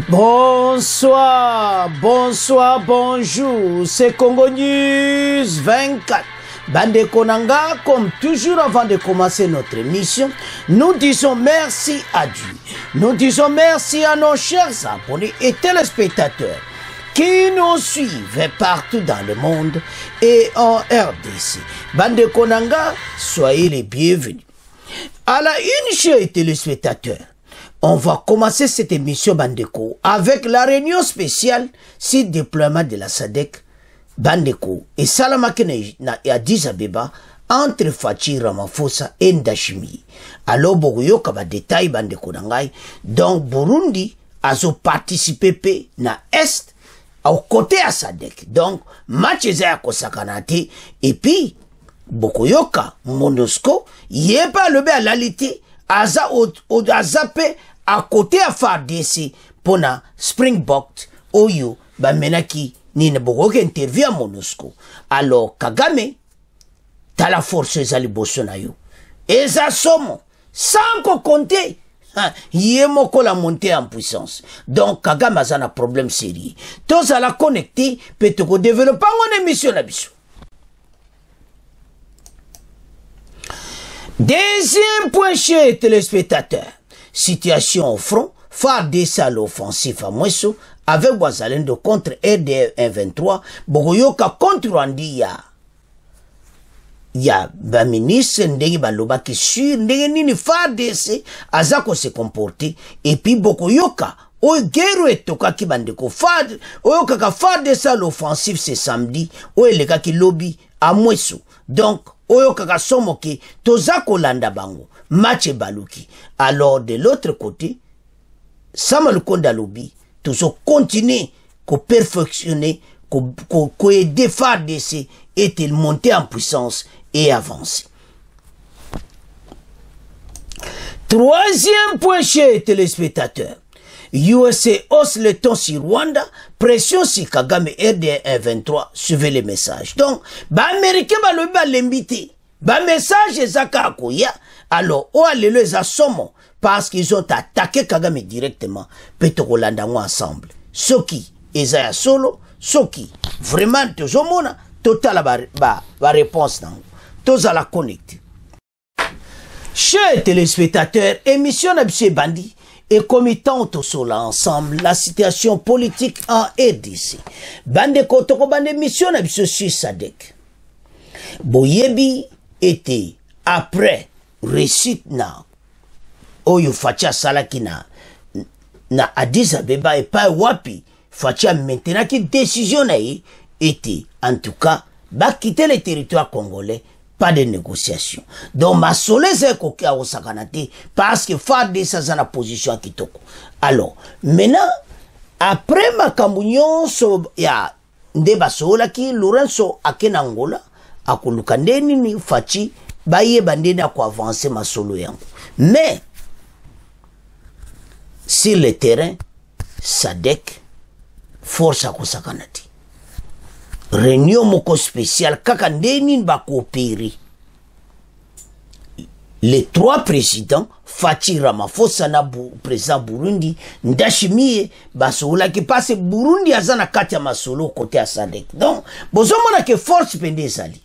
Bonsoir, bonsoir, bonjour, c'est Congo News 24. Bande Konanga, comme toujours avant de commencer notre émission, nous disons merci à Dieu. Nous disons merci à nos chers abonnés et téléspectateurs qui nous suivent partout dans le monde et en RDC. Bande Konanga, soyez les bienvenus. À la une, chers téléspectateurs, on va commencer cette émission Bandeko avec la réunion spéciale sur le déploiement de la SADC Bandeko et Salamakene na Addis Abeba entre Fachi Ramaphosa et Ndashimi. Alors Bogoyo kaba détail Bandeko nangai. Donc Burundi a participé na Est au côté à SADC. Donc match ezaya kosakanate et puis Bokoyoka Monusco yeba lebe à l'alité aza azape à côté à FARDC pour na Springbok oyo ba menaki ni ne bokoke interview à MONUSCO. Alors Kagame ta la force ezali bosona yo eza somo sans ko compter yemoko la montée en puissance. Donc Kagame a un problème sérieux. Tous à la connecter peut-être ko développer une émission na biso. Deuxième point chez téléspectateurs. Situation au front, FARDC à l'offensif à Mwesso, avec Ouazalendo contre RDF 123, Bogoyoka contre Rwandi ya ba ministre ndenge baloba ki sur ndenge nini FARDC azako se comporter et puis Bogoyoka o guerre etoka ki bandeko FARDC oyoka ka FARDC à l'offensif ce samedi o eleka ki lobby à Mwesso. Donc oyo kaka somoke toza kolanda bango match baluki. Alors de l'autre côté Samuel Konda lobby tozo continuer ko perfectionner ko aider FARDC et monter en puissance et avancer. Troisième point chez téléspectateurs. USA hausse le ton sur Rwanda, pression sur Kagame RDR 123, suivez les messages. Donc, ba américain ba le ba l'invité, ba message ezaka akoya, alors o alelo eza somo parce qu'ils ont attaqué Kagame directement, peut-être landa ensemble. Soki ezaya solo, soki vraiment tozomona total ba réponse nango. Toza la connecter. Chers téléspectateurs, émission Nabise Bandi et committant tout là ensemble la situation politique en RDC. Bande kotoko bande mission na biso sur SADC. Boyebi était après réussite na oyo facha salaki na Addis Abeba et pas wapi facha maintenant qui décision na était en tout cas ba quitter le territoire congolais. Pas de négociation. Donc, ma solèze koki a osakanate parce que FARDC a sa position à kitoko. Alors, maintenant, après ma kambunyon so ya ndeba sola ki Lorenzo akena Angola akulukandeni ni fachi baye bandeni a ko avancer ma solo yango. Mais sur le terrain, SADC force a kosakanate. Réunion moko spéciale kaka ndeni ba coopérer. Les trois présidents Fachi Ramaphosa na président Burundi Ndashimie basola qui passe Burundi azana kati ya masolo côté à SADC. Donc bozomona que force pende sali.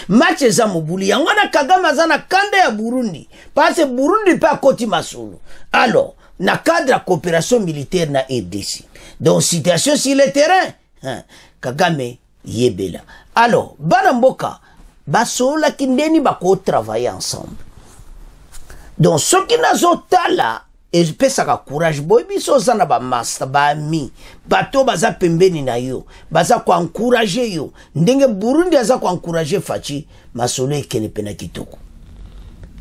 Match za mobuli yangana Kagame azana kanda ya Burundi parce Burundi pa koti masolo. Alors na cadre de coopération militaire na RDC. Donc situation sur le terrain Kagame yebela. Alors, Banamboka, basola kindeni bako travailler ensemble. Donc, ceux qui n'ont pas là, et pesaka courage, boy, biso zana ba master, ba ami, bato baza pembeni na yo, baza ko encourager yo, ndenge Burundi aza ko encourager Fachi, masolo ekene pena kitoko.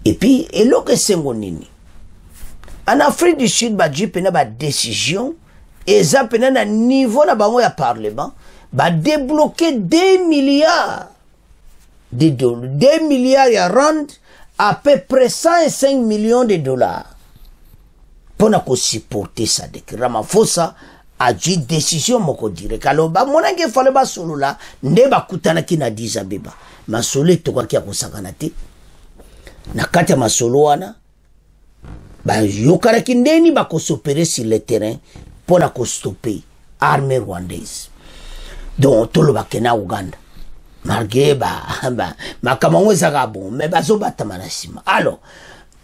Et puis, eloke sengo nini. En Afrique du Sud, ba dji pena ba décision, et za pena na niveau na bango ya parlement, va débloquer 2 milliards de dollars. 2 milliards ya rand à peu près 105 millions de dollars. Pour nous supporter ça. Ramaphosa a dit décision moko direct. Alors, bah, mon ange fallait ba solo là, ne ba kutana ki na Addis Abeba. Ma solo to kwa kia kosakana te. Na kati ma solo wana, ba yokara ki ndeni ba ko s'opérer sur le terrain pour stopper l'armée rwandaise. Donc, tout le bakena Ouganda. Malgré, makamango zagabon, mais bazo batamanasima. Alors,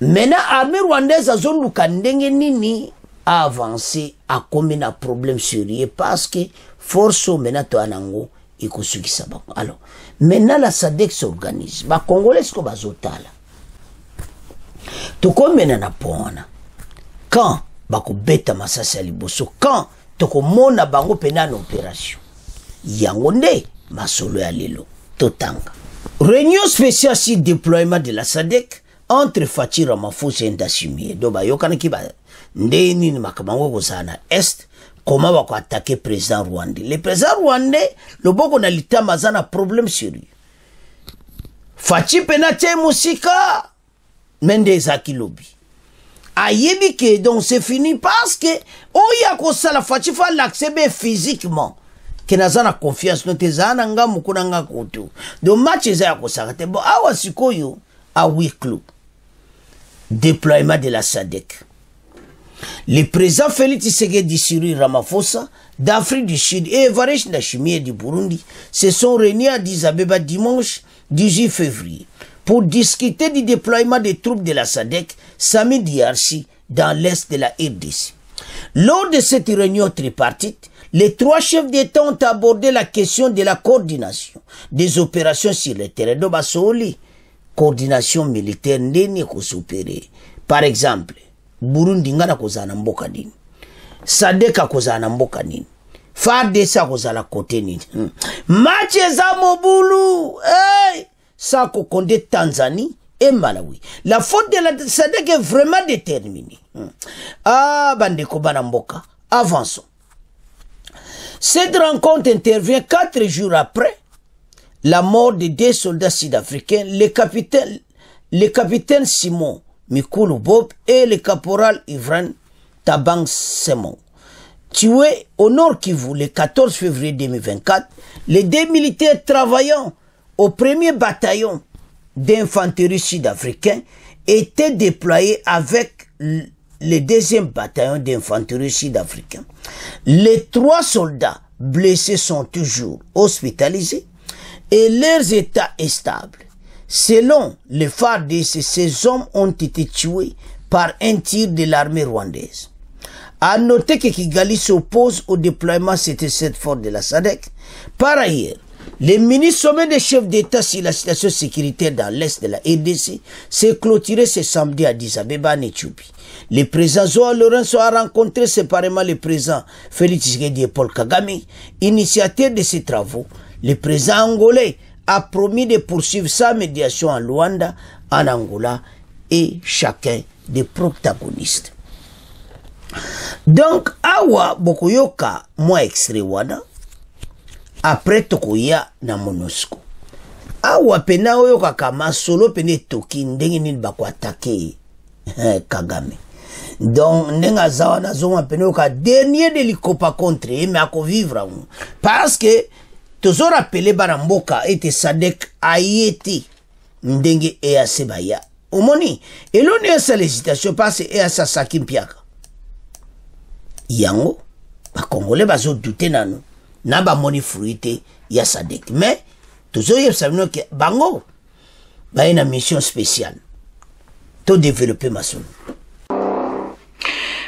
maintenant, l'armée rwandaise a zone lukandenge nini a avancé à combien de problèmes sérieux parce que force maintenant to anango ikosukisa bango. Alors, maintenant la SADC s'organise. Ba Congolais ko bazotala. To ko maintenant na pona. Quand bako beta masasa liboso, quand to ko mona bango pena na opération. Yango nde masolo ya lelo totanga. Réunion spéciale sur déploiement de la SADC entre Fachi Ramaphosa et Ndashimie. Do ba yokana ki ba ndeni ni makamango kozana est comment va attaquer le président rwandais. Le président rwandais, le boko na litama zana problème sérieux. Fachi penate musika mende zaki lobby. Ayebi que donc c'est fini parce que oya ko sala Fachi fa l'accepter physiquement. Que nazana confiance no te zana nga mukuna nga koto. Do match za ko sakate bo awa sikoyo a huis clos. Déploiement de la SADC. Le président Félix Tshisekedi Cyril Ramaphosa d'Afrique du Sud et Evariste Ndayishimiye du Burundi se sont réunis à Addis Abeba dimanche 18 février pour discuter du déploiement des troupes de la SADC samedi dans l'est de la RDC. Lors de cette réunion tripartite, les trois chefs d'État ont abordé la question de la coordination des opérations sur le terrain de Basoli. Coordination militaire n'est pas s'opérer. Par exemple, Burundi ngana kozana mboka nini, SADC kozana mboka nini, FARDC kozala kote nini. Match za mobulu, hey, ça kokonde Tanzanie et Malawi. La faute de la SADC est vraiment déterminée. Ah, bandeko bana mboka, avançons. Cette rencontre intervient 4 jours après la mort de 2 soldats sud-africains, le capitaine Simon Mikulu Bob et le caporal Ivran Tabang Semon. Tués au Nord Kivu le 14 février 2024, les 2 militaires travaillant au 1er bataillon d'infanterie sud-africain étaient déployés avec le 2e bataillon d'infanterie sud-africain. Les 3 soldats blessés sont toujours hospitalisés et leur état est stable. Selon les FARDC, ces hommes ont été tués par un tir de l'armée rwandaise. À noter que Kigali s'oppose au déploiement cette fois de la SADC. Par ailleurs, le mini-sommet des chefs d'État sur la situation sécuritaire dans l'est de la RDC s'est clôturé ce samedi à Addis Abeba en Éthiopie. Le président Joao Lourenço a rencontré séparément le président Félix Tshisekedi et Paul Kagame, initiateur de ces travaux. Le président angolais a promis de poursuivre sa médiation en Luanda, en Angola, et chacun des protagonistes. Donc, awa bokoyoka moi extrait wana, après tokoya na MONUSCO. Awa pena oyoka kama solo pene toki ndenge nini bako attaquer Kagame. Donc, nenga zawa na zonga pene oyoka dernier de l'ikopa contre, mais ako vivre parce que toujours rappelé Baramboka était SADC ayeti ndenge EAC baya. Omoni, et l'on est sa législation parce que EAC Sakim Piaka. Yango, ba Congolais bazo douter nano, na ba moni fruité ya SADC. Mais, toujours y'a savino que bango, ba une mission spéciale. Tout développer ma son.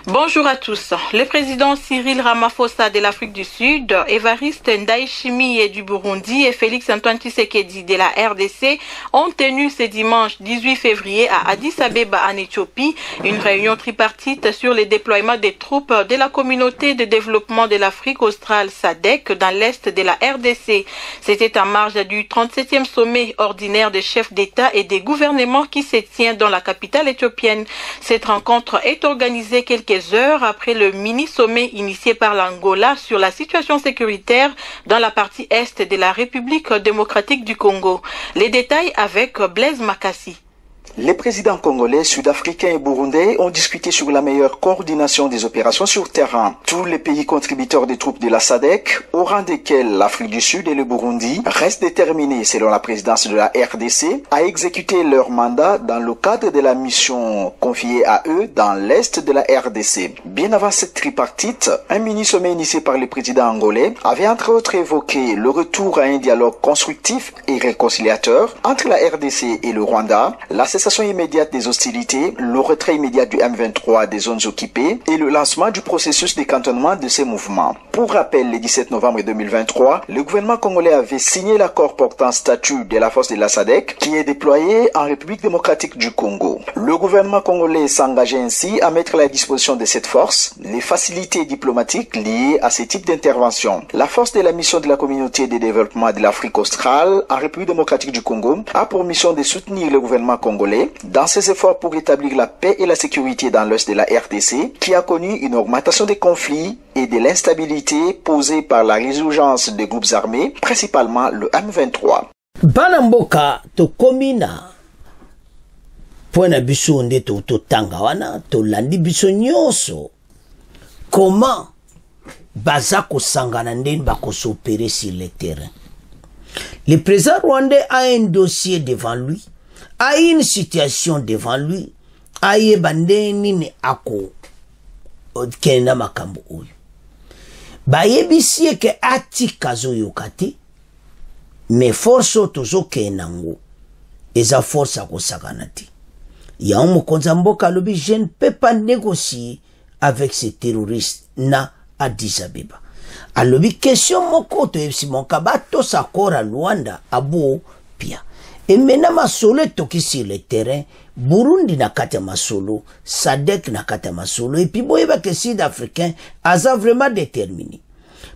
Bonjour à tous. Le président Cyril Ramaphosa de l'Afrique du Sud, Evariste Ndayishimiye du Burundi et Félix Antoine Tshisekedi de la RDC ont tenu ce dimanche 18 février à Addis Abeba en Éthiopie une réunion tripartite sur le déploiement des troupes de la communauté de développement de l'Afrique australe SADC dans l'est de la RDC. C'était en marge du 37e sommet ordinaire des chefs d'État et des gouvernements qui se tient dans la capitale éthiopienne. Cette rencontre est organisée quelques heures après le mini-sommet initié par l'Angola sur la situation sécuritaire dans la partie est de la République démocratique du Congo. Les détails avec Blaise Makassi. Les présidents congolais, sud-africains et burundais ont discuté sur la meilleure coordination des opérations sur terrain. Tous les pays contributeurs des troupes de la SADC, au rang desquels l'Afrique du Sud et le Burundi, restent déterminés, selon la présidence de la RDC, à exécuter leur mandat dans le cadre de la mission confiée à eux dans l'est de la RDC. Bien avant cette tripartite, un mini-sommet initié par le président angolais avait entre autres évoqué le retour à un dialogue constructif et réconciliateur entre la RDC et le Rwanda, la cessation immédiate des hostilités, le retrait immédiat du M23 des zones occupées et le lancement du processus de cantonnement de ces mouvements. Pour rappel, le 17 novembre 2023, le gouvernement congolais avait signé l'accord portant statut de la force de la SADC qui est déployée en République démocratique du Congo. Le gouvernement congolais s'engageait ainsi à mettre à la disposition de cette force les facilités diplomatiques liées à ce type d'intervention. La force de la mission de la communauté de développement de l'Afrique australe en République démocratique du Congo a pour mission de soutenir le gouvernement congolais dans ses efforts pour établir la paix et la sécurité dans l'est de la RDC, qui a connu une augmentation des conflits et de l'instabilité posée par la résurgence des groupes armés, principalement le M23. Banamboka to komina pona biso nde to tanga wana to landi biso nyonso comment baza ko sangana ndeni bako s'opérer sur le terrain. Le président rwandais a un dossier devant lui, a une situation devant lui, a yebandeni ni ako kenda makambo oyo. Bayebisie ke atika zo yokati, mais force tozo kenango, eza force ako sakanati. Ya umukonza mboka lobi, je ne peux pas négocier avec ces terroristes na Addis Abeba. Alobi question moko to ebisi monka bato sakora Luanda abo pia. Et maintenant masolo toki sur le terrain, Burundi na kata masolo, SADC na kata masolo, et puis boyeba que Sud-Africain aza vraiment déterminé.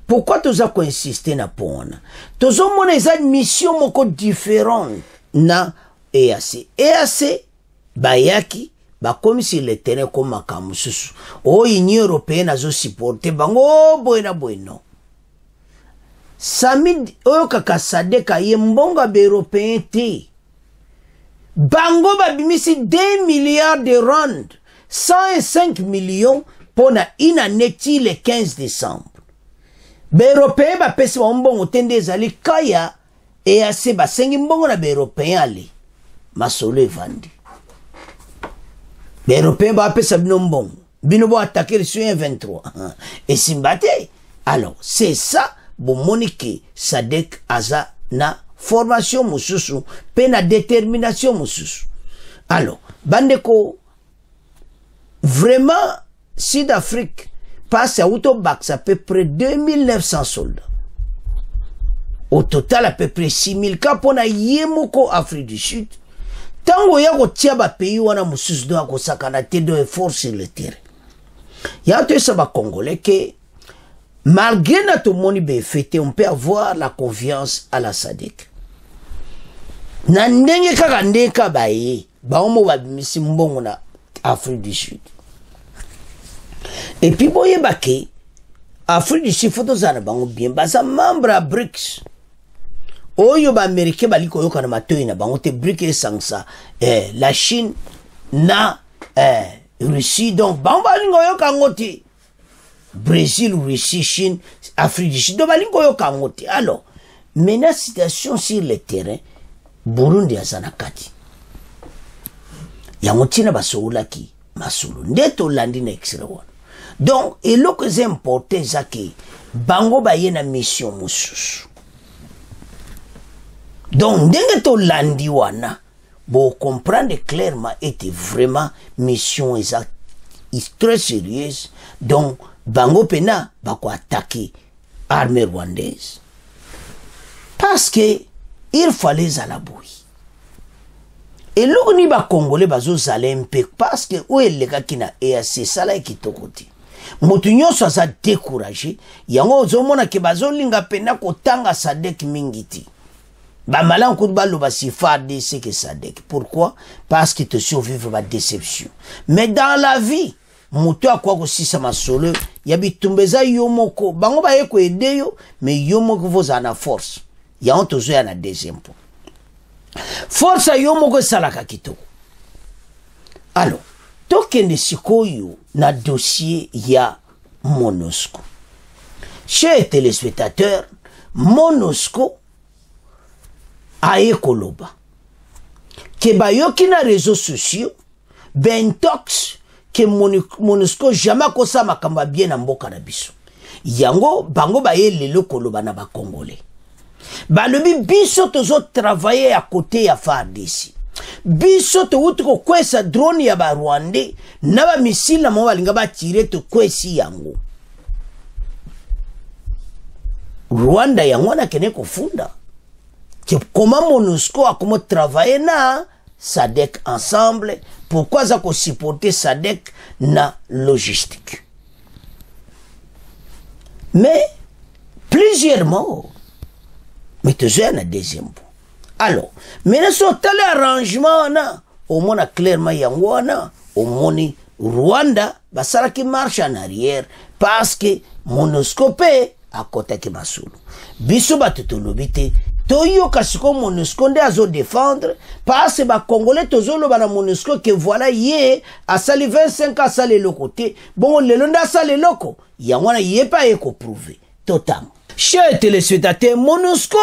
Pourquoi toza ko insister na pona? Tozo mona eza mission moko différente na EAC. EAC bayaki bakomi sur le terrain comme makamususu. O Union européenne azo supporter bango boyena boyeno. Samid oyo kaka SADC ye mbonga be européen te. Bango babimisi 2 milliards de rand, 105 millions pour une année le 15 décembre. Be européen ba pesi mbongo tende ezali kaya et assez basengi mbongo na be européen ali. Masolo evandi. Be européen ba pesa bino mbongo. Bino bo attaquer sur 23. Et simbate. Alors, c'est ça. Bon monique SADC aza na formation mususu pe na détermination mususu. Alors bandeko vraiment Sud-Afrique passe à Autobax à peu près 2900 soldats. Au total à peu près 6000 cas pour na yemoko Afrique du Sud. Tango ya ko tia ba pays wana mususu do ko sakana te do effort sur le terrain. Ya to ça ba congolais que malgré notre moni fêté, on peut avoir la confiance à la SADC. Nandenge kaka ndeka baye, baomo babimisi mbongo na Afrique du Sud. Et puis boye bake, Afrique du Sud photo zana bango bien, basa membre à BRICS. Oyo ba Américain baliko yoka na matoi na bango te BRICS sangsa, la Chine na Russie, donc bango balingo yoka ngoti. Brésil, Russie, Chine, Afrique du Sud. Alors, maintenant, situation sur le terrain, Burundi a zanakati. Yamotina basoulaki, masulu. Ndeto landi na extrawan. Donc, et lo que c'est important, c'est que bango ba yena mission mususu. Donc, denge to landi wana, bo comprendre clairement, était vraiment mission exacte, très sérieuse. Donc, bango pena bako attaquer armée rwandaise parce que il fallait à la bouille et l'oni ba congolais bazo zalempe parce que où est le gars qui na EAC sala kitokoti mutu nyonso aza découragé yango ozomona ke bazo linga pena kotanga SADC mingiti ba malanku baloba si farde c'est que SADC. Pourquoi? Parce que te survivre ba déception. Mais dans la vie mutu akwa ko sisa masolo yabi tumbeza yomoko bango ba yeko edeyo mais yomoko voza na force ya onto zo ya na deuxième point force yomoko salaka kitoko Alors, tokende sikoyo na dossier ya MONUSCO. Chers téléspectateurs, MONUSCO aye koloba. Ke bayoki na réseaux sociaux, bentox ke MONUSCO jamais kosa makamba bien na mboka na biso. Yango bango baye lelo koloba na ba Congolais. Balobi biso tozo travailler à côté ya FARDC. Biso to utuko kwesa drone ya ba Rwandais na ba missile na mo balinga ba tirer to kwesi yango. Rwanda yango na kene kofunda. Comment MONUSCO a comment travailler na SADC ensemble? Pourquoi ça ko supporter SADC na logistique? Mais plusieurs morts. Mais toujours un deuxième point. Alors, maintenant sur tel arrangement na au moins clairement yango na au moins Rwanda basara qui marche en arrière parce que MONUSCO pe à côté qui masulu. Biso batutolobite toyo kasiko MONUSCO nde azo défendre parce que ba Congolais tozolo ba na MONUSCO que voilà yé a sali 25 à sali le côté bon lelo nda sali loko yangwana yé pas eko prouver totalement. Chers téléspectateurs, MONUSCO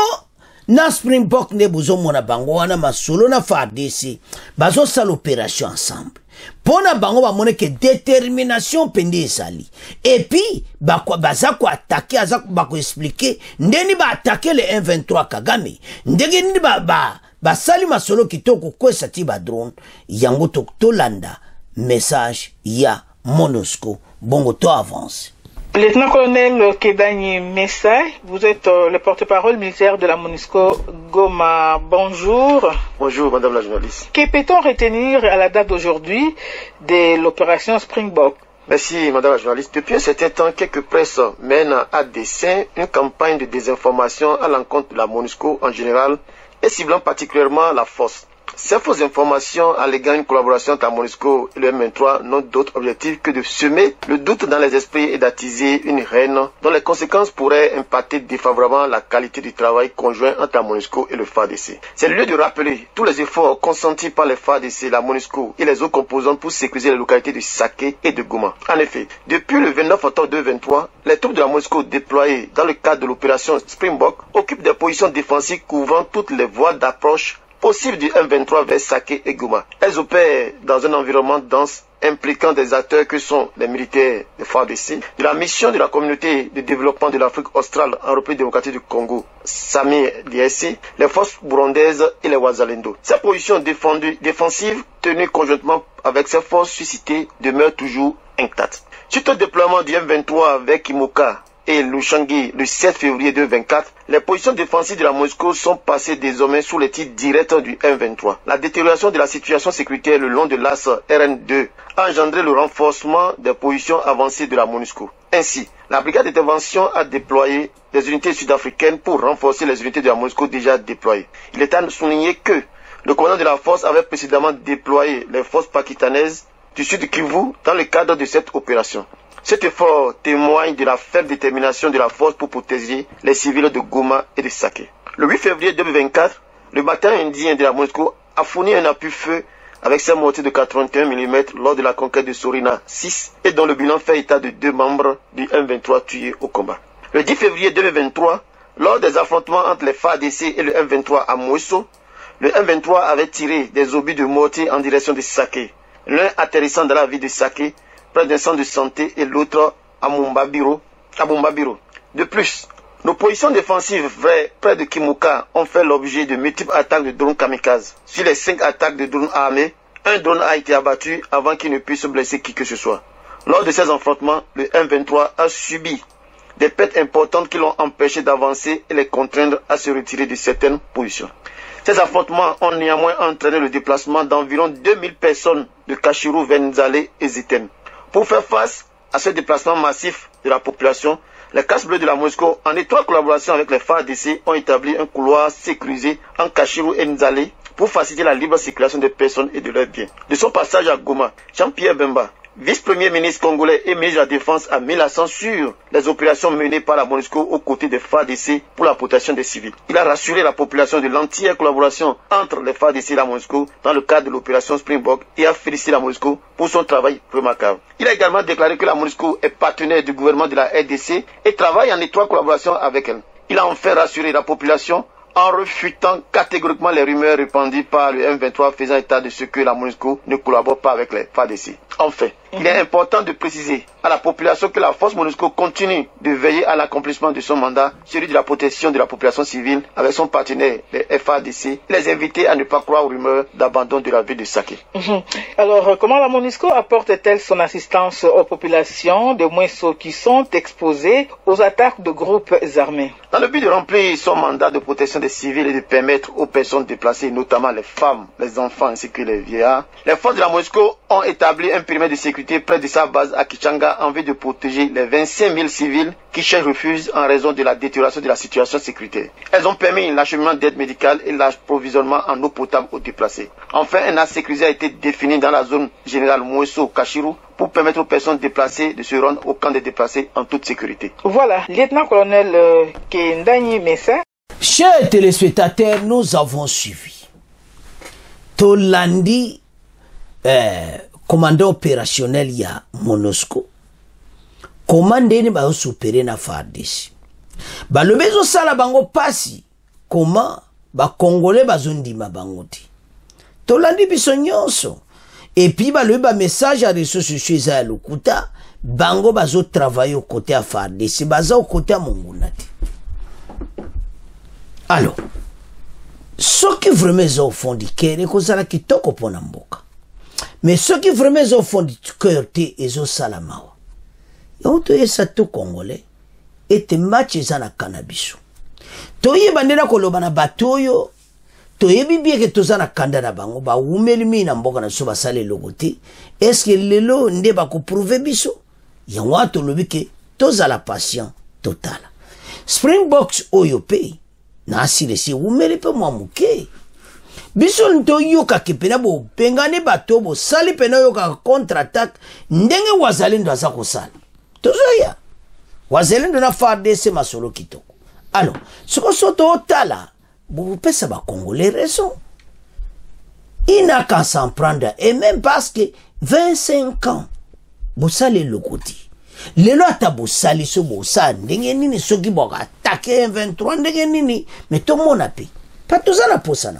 na Springbok ne bozo mona bango wana masolo na FARDC bazo sala opération ensemble. Pona bango ba mone que détermination pende sali. Et puis baza ko attaquer aza ko expliquer ndeni ba attaquer le M23 Kagame. Ndenge ni ba sali masolo kitoko kwesa ti ba drone yango to landa message ya MONUSCO bongo to avance. Lieutenant-colonel Kedani Messa, vous êtes le porte-parole militaire de la MONUSCO Goma. Bonjour. Bonjour, madame la journaliste. Que peut-on retenir à la date d'aujourd'hui de l'opération Springbok? Merci, madame la journaliste. Depuis un certain temps, quelques presses mènent à dessein une campagne de désinformation à l'encontre de la MONUSCO en général et ciblant particulièrement la force. Ces fausses informations alléguant une collaboration entre la MONUSCO et le M23 n'ont d'autre objectif que de semer le doute dans les esprits et d'attiser une haine dont les conséquences pourraient impacter défavorablement la qualité du travail conjoint entre la MONUSCO et le FARDC. C'est le lieu de rappeler tous les efforts consentis par le FARDC, la MONUSCO et les autres composantes pour sécuriser les localités de Saké et de Goma. En effet, depuis le 29 octobre 2023, les troupes de la MONUSCO déployées dans le cadre de l'opération Springbok occupent des positions défensives couvrant toutes les voies d'approche possible du M23 vers Saké et Goma. Elles opèrent dans un environnement dense impliquant des acteurs que sont les militaires de FARDC, de la mission de la communauté de développement de l'Afrique australe en République démocratique du Congo, SAMI DSC, les forces burundaises et les Wazalendo. Ces positions défensives tenues conjointement avec ces forces suscitées demeurent toujours intactes. Suite au déploiement du M23 vers Kimuka et Lushangi le 7 février 2024, les positions défensives de la MONUSCO sont passées désormais sous les titres directs du M23. La détérioration de la situation sécuritaire le long de l'As RN2 a engendré le renforcement des positions avancées de la MONUSCO. Ainsi, la brigade d'intervention a déployé des unités sud-africaines pour renforcer les unités de la MONUSCO déjà déployées. Il est à souligner que le commandant de la force avait précédemment déployé les forces pakistanaises du sud Kivu dans le cadre de cette opération. Cet effort témoigne de la faible détermination de la force pour protéger les civils de Goma et de Saké. Le 8 février 2024, le bataillon indien de la MONUSCO a fourni un appui-feu avec ses mortiers de 81 mm lors de la conquête de Sorina 6 et dont le bilan fait état de 2 membres du M23 tués au combat. Le 10 février 2023, lors des affrontements entre les FARDC et le M23 à Mouesso, le M23 avait tiré des obus de mortier en direction de Saké, l'un atterrissant dans la ville de Saké, près d'un centre de santé et l'autre à Bombabiro. De plus, nos positions défensives près de Kimuka ont fait l'objet de multiples attaques de drones kamikazes. Sur les 5 attaques de drones armés, un drone a été abattu avant qu'il ne puisse blesser qui que ce soit. Lors de ces affrontements, le M23 a subi des pertes importantes qui l'ont empêché d'avancer et les contraindre à se retirer de certaines positions. Ces affrontements ont néanmoins entraîné le déplacement d'environ 2000 personnes de Kachirou vers Nzalé et Ziten. Pour faire face à ce déplacement massif de la population, les Casques Bleus de la MONUSCO, en étroite collaboration avec les FARDC, ont établi un couloir sécurisé en Kachirou et Nzalé pour faciliter la libre circulation des personnes et de leurs biens. De son passage à Goma, Jean-Pierre Bemba, vice-premier ministre congolais et ministre de la Défense, a mis l'accent sur les opérations menées par la MONUSCO aux côtés des FARDC pour la protection des civils. Il a rassuré la population de l'entière collaboration entre les FARDC et la MONUSCO dans le cadre de l'opération Springbok et a félicité la MONUSCO pour son travail remarquable. Il a également déclaré que la MONUSCO est partenaire du gouvernement de la RDC et travaille en étroite collaboration avec elle. Il a enfin rassuré la population en refutant catégoriquement les rumeurs répandues par le M23 faisant état de ce que la MONUSCO ne collabore pas avec les FARDC. Enfin, il est important de préciser à la population que la force MONUSCO continue de veiller à l'accomplissement de son mandat, celui de la protection de la population civile avec son partenaire, les FARDC, les inviter à ne pas croire aux rumeurs d'abandon de la ville de Saké. Alors, comment la MONUSCO apporte-t-elle son assistance aux populations, de moins ceux qui sont exposés aux attaques de groupes armés? Dans le but de remplir son mandat de protection des civils et de permettre aux personnes déplacées, notamment les femmes, les enfants ainsi que les vieillards, les forces de la MONUSCO ont établi un périmètre de sécurité près de sa base à Kichanga en vue de protéger les 25 000 civils qui cherchent refuge en raison de la détérioration de la situation sécuritaire. Elles ont permis l'acheminement d'aide médicale et l'approvisionnement en eau potable aux déplacés. Enfin, un axe sécurisé a été défini dans la zone générale Mouesso-Kachirou pour permettre aux personnes déplacées de se rendre au camp des déplacés en toute sécurité. Voilà, lieutenant-colonel Kendani Messa. Chers téléspectateurs, nous avons suivi Tolandi, commandant opérationnel ya MONUSCO, commandé ni ba supéré na FARDC. Ba le bezo sala bango pasi, comment ba congolais bazondima bango ti. Tolandi biso nyonso. Et puis ba le ba message à réseaux sociaux za lokuta, bango bazo travailler au côté à FARDC, baza au côté à Mongunati. Alors, ceux qui vraiment sont au fond du cœur, et cause la qui toque au pona mboka. Mais ceux qui vraiment sont au fond du cœur, ils ont salamawa. Et on te dit ça tout congolais, et te match na cannabis. Toye bandena koloba na batoyo, toye bibie ke toza na kanda na bango, ba umeli mi na mboka na so basale logote. Est-ce que lelo nde ba ko prouver biso? Ya wato lobi ke toza la patient total. Springboks oyope. Na si umeli pe mwa muke. Biso nto yoka kipena bo pengane bato bo sali pena yoka contre-attaque ndenge wazalendo aza kosala. Tozoya. Wazalendo na FARDC masolo kitoko. Alors, ce qu'on soto otala, vous pesa ba Congolais raison. Il n'a qu'à s'en prendre, et même parce que 25 ans, vous salez le côté. Lelo ata bosali so bosa ndenge nini soki boka attaquer 23 ndenge nini mais tout le monde a pi pas tout ça na posa na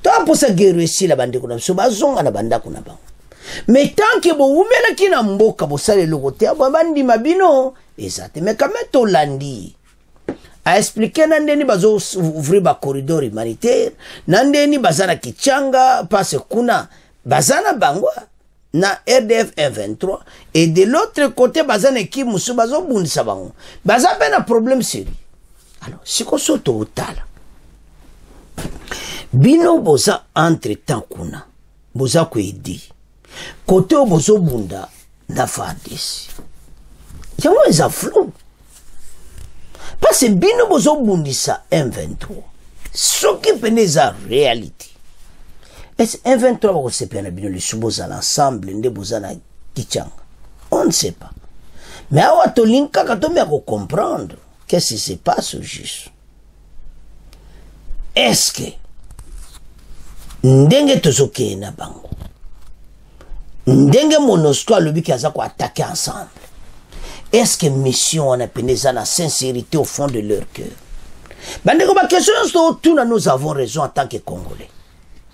to posa guerre ici la bande kuna so bazonga na banda kuna ba mais tant que bo umela kina mboka bosali lokote abo bandi mabino ezate mais quand même to landi a expliquer nandeni bazo ouvrir ba corridor humanitaire nandeni bazana kichanga passe kuna bazana bangwa na RDF 23 et de l'autre côté bazana ki musu bazo bundisa bango baza pe na problème sérieux. Alors siko soto otala bino boza entre temps kuna boza ko edi côté bozo bunda na FARDC yango eza flou parce que bino bozo bundisa M23 soki pene eza réalité. Est-ce un 23 va se perdre bien le suboza l'ensemble nde bozana kichanga? On ne sait pas. Mais awa to linka kato me ko comprendre qu'est-ce qui se passe au juste. Est-ce que ndenge tozoke na bango ndenge MONUSCO alobi kaza ko attaquer ensemble? Est-ce que mission on a peneza na sincérité au fond de leur cœur? Bandeko ba question so tout nous avons raison en tant que Congolais.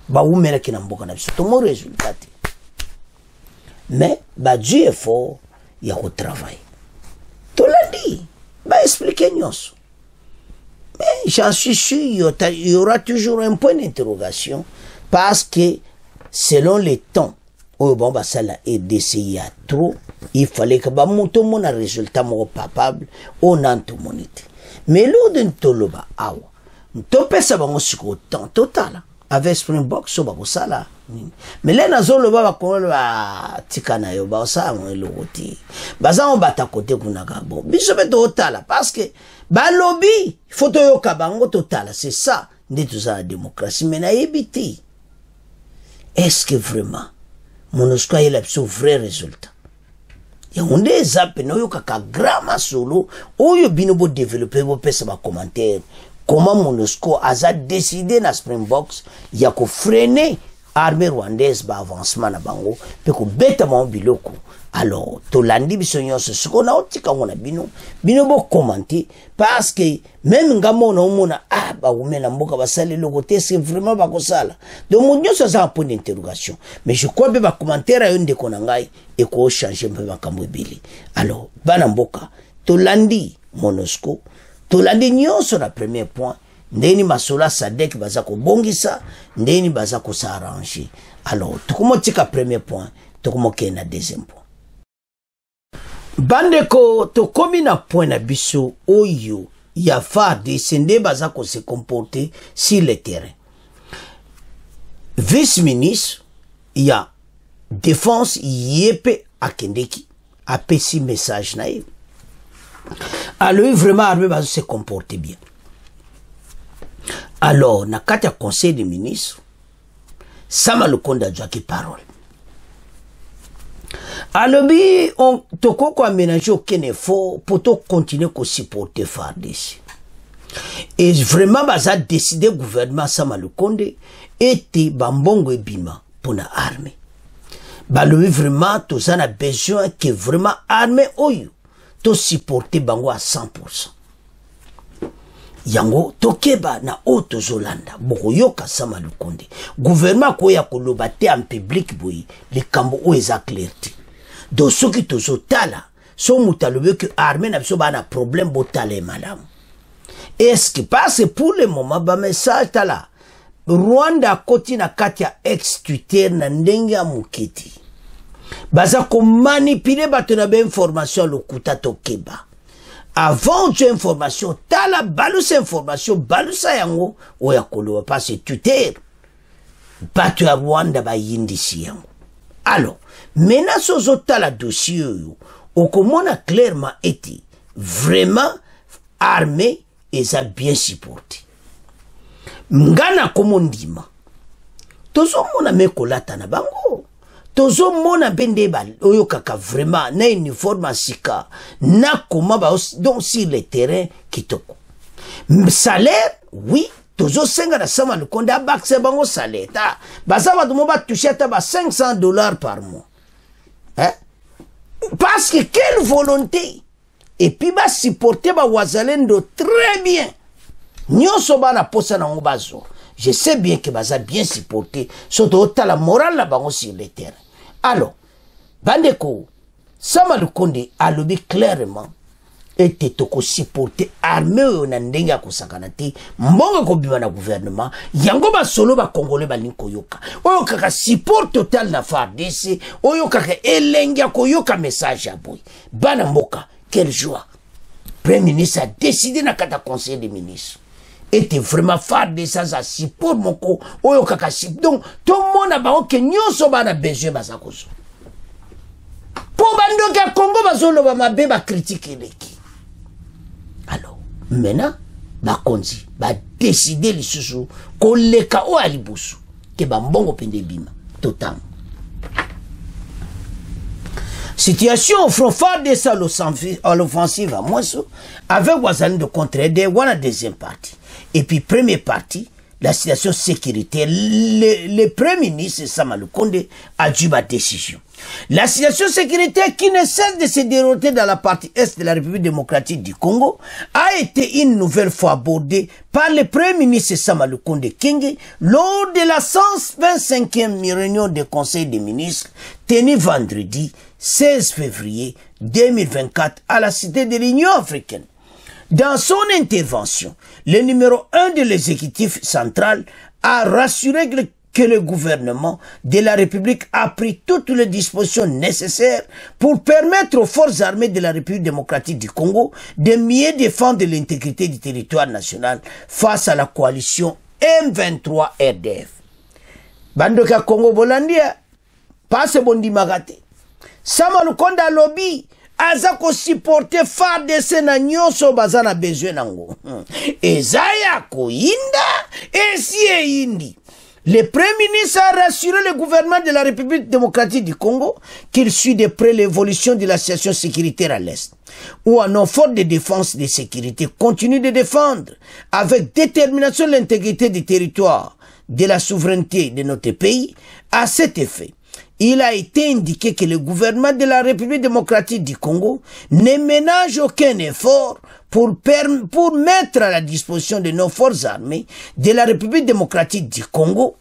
Ba umela kina mboka na biso to mo résultat. Mais ba Dieu est fort, il y a au travail. To l'a dit, ba expliquer nyonso. Mais j'en suis sûr il y aura toujours un point d'interrogation parce que selon les temps au bon ba ça la RDC il y a trop, il fallait que ba moto mon résultat mo papable on anto monite. Mais l'eau d'un toloba awa. To pesa ba ngosiko temps total. Avec Springbok so ba kosala mais là nazolo ba kola ba tikana yo ba sa mo eloti baza on bata côté kuna ka bon biso beto otala parce que ba lobby photo yo kabango totala c'est ça ndi tout ça la démocratie mais na yebiti est-ce que vraiment MONUSCO ayela biso vrai résultat yango nde eza pene oyo kaka grand masolo oyo bino bo développer bo pesa ba commentaire comment MONUSCO aza décidé na Springboks ya ko freiner armée rwandaise ba avancement na bango pe ko beta mo biloko. Alors tolandi biso nyonso siko na otika ngona bino bo commenter parce que même ngamo na omona ba umena mboka basali le côté c'est vraiment ba kosala donc mon nyonso ça un point d'interrogation mais je crois be ba commentaire yo ndeko na ngai et ko changer mpe makambo ebili. Alors bana mboka tolandi MONUSCO tolandi nyonso na premier point ndeni masola sadek baza ko bongisa ndeni baza ko s'arranger. Alors tukumotika premier point tukumoke na deuxième point. Bandeko tokomi na point na biso oyo ya FARDC nde baza ko se comporter sur le terrain. Vice-ministre ya défense yepe akendeki apesi message na ye. Alors vraiment armée baza se comporter bien. Alors na kati ya conseil des ministres Sama Lukonde a qui parole. Alors, on toko aménager aucun effort pour continuer à supporter FARDC. Et vraiment, baza décidé gouvernement Sama Lukonde était bambongo et bima pour la armée. Baloui vraiment, tous en a besoin que vraiment armée oyo to supporter bango à 100%. Yango tokeba na Haute Zolanda bokoyoka Sama Lukonde gouvernement koya koloba te en public boyi le kambo o eza clarté do soki tozotala so mutalobe que armée na biso bana problème botale malamu est-ce que passe pour le moment ba message tala Rwanda koti na kati ya ex-Twitter na ndenge ya muketi baza ko manipuler bato na be information lokuta tokeba. Avant tu information, tala balusa information, balusa yango, oya kolo parce que Twitter, batu ya Rwanda ba yindisi yango. Alors, maintenant sozo tala dossier yo, okomona clairement été vraiment armé et ça bien supporté. Ngana komondima, tozo mona mekolata na bango. Tozo mona bendebal oyo kaka vraiment na uniforme sika na koma ba donc sur le terrain kitoko salaire oui tozo senga na Sama Lukonde abakse bango salaire ta baza ba domo ba toucher ta ba $500 par mois hein parce que quelle volonté et puis ba supporter ba wazalendo très bien nyonso bana posa na ngobazo. Je sais bien que baza bien supporté surtout la morale la bango sur le terrain. Alors, bandeko, Sama Lukonde a lobby clairement était toko supporter armée ou nandenga ko sakanati mbonga ko bima na gouvernement yango ba solo ba congolais ba linko yoka oyo kaka support total na FARDC oyo kaka elenga ko yoka message ya boy bana mboka quelle joie. Premier ministre a décidé na kata conseil des ministres était vraiment FARDC ça support moko oyo kaka donc tout le monde a ba que nyonso bana besoin basakoso po bando ka Congo bazolo ba mabe ba critiquer leki. Alors maintenant ba konzi ba décider les sous ko leka o alibusu ke ba mbongo pende bima totam. Situation au front FARDC à l'offensive à Mouasso avec Wazalin de contre-aider voilà deuxième partie. Et puis première partie, la situation sécuritaire, le premier ministre Sama Lukonde a dû ma décision. La situation sécuritaire qui ne cesse de se dérouler dans la partie est de la République démocratique du Congo a été une nouvelle fois abordée par le premier ministre Sama Lukonde Kenge lors de la 125e réunion du Conseil des ministres tenue vendredi 16 février 2024 à la cité de l'Union africaine. Dans son intervention, le numéro 1 de l'exécutif central a rassuré que le gouvernement de la République a pris toutes les dispositions nécessaires pour permettre aux forces armées de la République démocratique du Congo de mieux défendre l'intégrité du territoire national face à la coalition M23 RDF. Bandoka Congo Bolandia, passe bondi magate. Sama Lukonde lobby. Aza ko supporter FARDC na nyonso bazana besoin nango. Ezaya ko inda esi indi. Le Premier ministre a rassuré le gouvernement de la République démocratique du Congo qu'il suit de près l'évolution de la situation sécuritaire à l'Est, où nos forces de défense et de sécurité continuent de défendre avec détermination l'intégrité du territoire, de la souveraineté de notre pays. À cet effet, il a été indiqué que le gouvernement de la République démocratique du Congo ne ménage aucun effort pour mettre à la disposition de nos forces armées de la République démocratique du Congo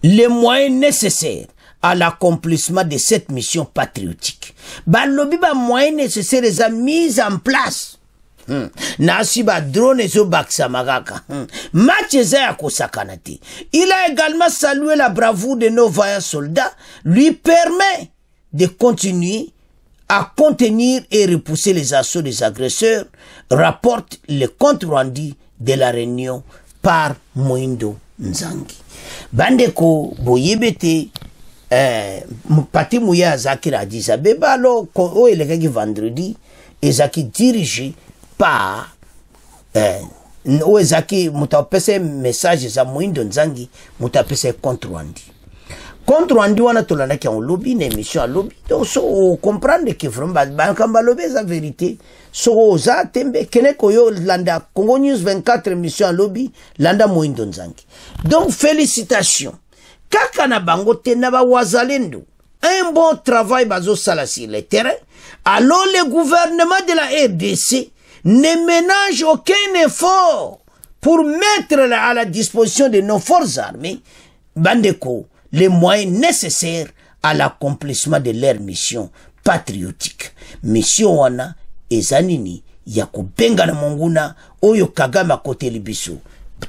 les moyens nécessaires à l'accomplissement de cette mission patriotique. Balobi ba moyens nécessaires les a mis en place. Nasi ba drone zo baksa magaka. Match ya kosakanati. Il a également salué la bravoure de nos vaillants soldats, lui permet de continuer à contenir et repousser les assauts des agresseurs, rapporte le compte rendu de la réunion par Moindo Nzangi. Bandeko boyebete pati mouya Zaki Addis Abeba lo o elekaki vendredi ezaki dirigé par o ezaki mutapese message za Moindo Nzangi mutapese compte rendu. Contre rendu wana tolanda ki en lobby na émission à lobby donc so comprendre que vraiment bankamba lobby la vérité so za tembe kene koyo landa Congo News 24 émission à lobby landa Moindo Nzangi. Donc félicitations kaka na bango te na ba wazalendo un bon travail bazo sala sur le terrain. Alors le gouvernement de la RDC ne ménage aucun effort pour mettre à la disposition de nos forces armées bandeko les moyens nécessaires à l'accomplissement de leur mission patriotique. Mission wana ezanini ya kubenga na monguna oyo Kagame kote libiso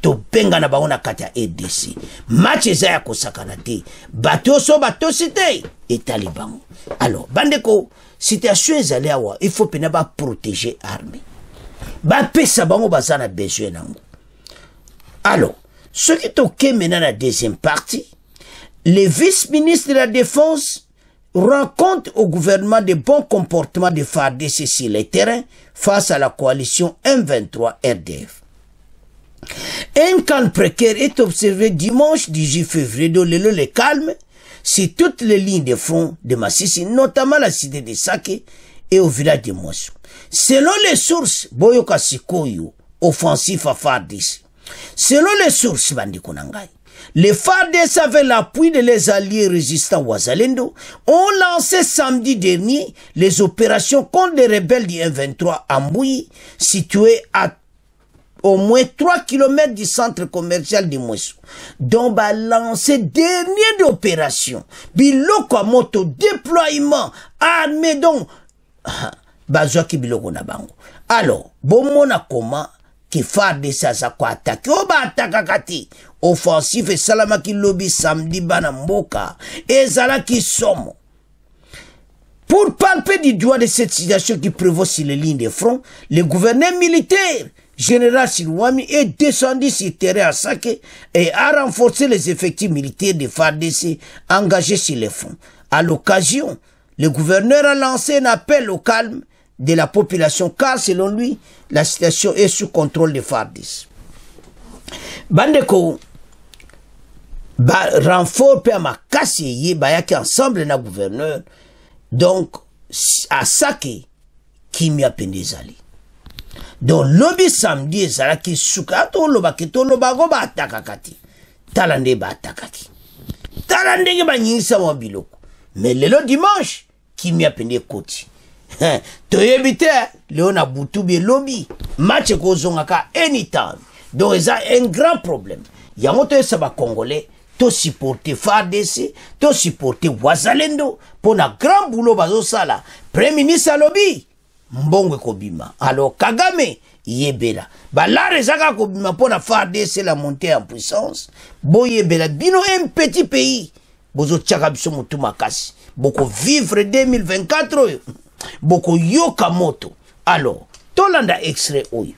to benga na baona kata RDC match eza ya kosakana te bato so bato cité et taliban. Alors bandeko situation ezali awa il faut pena ba protéger armée ba pesa bango bazana besoin nango. Alors ce qui toke maintenant la deuxième partie, le vice-ministre de la Défense rend compte au gouvernement de bons comportements de FARDC sur le terrain face à la coalition M23 RDF. Un calme précaire est observé dimanche 18 février dans le calme sur toutes les lignes de front de Massissi, notamment la cité de Sake et au village de Moissou. Selon les sources, Boyoka Sikoyo, offensif à FARDC. Selon les sources, Bandikonangai, les FARDC avec l'appui de les alliés résistants Wazalendo ont lancé samedi dernier les opérations contre les rebelles du M23 à Mbouyi, situés à au moins 3 km du centre commercial de Mouessou. Donc, bah, lancé dernier d'opération. Biloko à moto, déploiement, armée, donc, bah, zoaki biloko na bango. Alors, bon, mon comment, qui FARDC sa quoi attaquer, oh, bah, attaquer, offensif et salamaki lobby samedi, bana mboka, et zalaki somo. Pour palper du doigt de cette situation qui prévaut sur les lignes de front, le gouverneur militaire, général Silwami, est descendu sur le terrain à Sake et a renforcé les effectifs militaires de FARDC engagés sur les fronts. À l'occasion, le gouverneur a lancé un appel au calme de la population car, selon lui, la situation est sous contrôle de FARDC. Bandeko, renfort pe ma kasi bayaki ensemble na gouverneur. Donc, à Sake, Kimia Pendezali. Donc, lobby samedi, Zalaki Sukato, Lobakito, Lobago, Batakakati. Talande Batakaki. Talande Banisa Mobiloko. Mais le dimanche, Kimia Pende Koti. Toyebite, Léona Boutoubi lobby. Match Kozongaka anytime. Donc, il y a un grand problème. Il y a un saba congolais. To supporter FARDC, to supporter Wazalendo, pour un grand boulot bazo sala. Premier ministre lobby, mbongwe kobima. Alors Kagame, yebela. Ba la rezaka kobima pour la FARDC la montée en puissance. Bo yebela, bino un petit pays. Bozo tchaka biso mutu makasi. Boko vivre 2024, boko yoka moto. Alors, tolanda extrait oyo.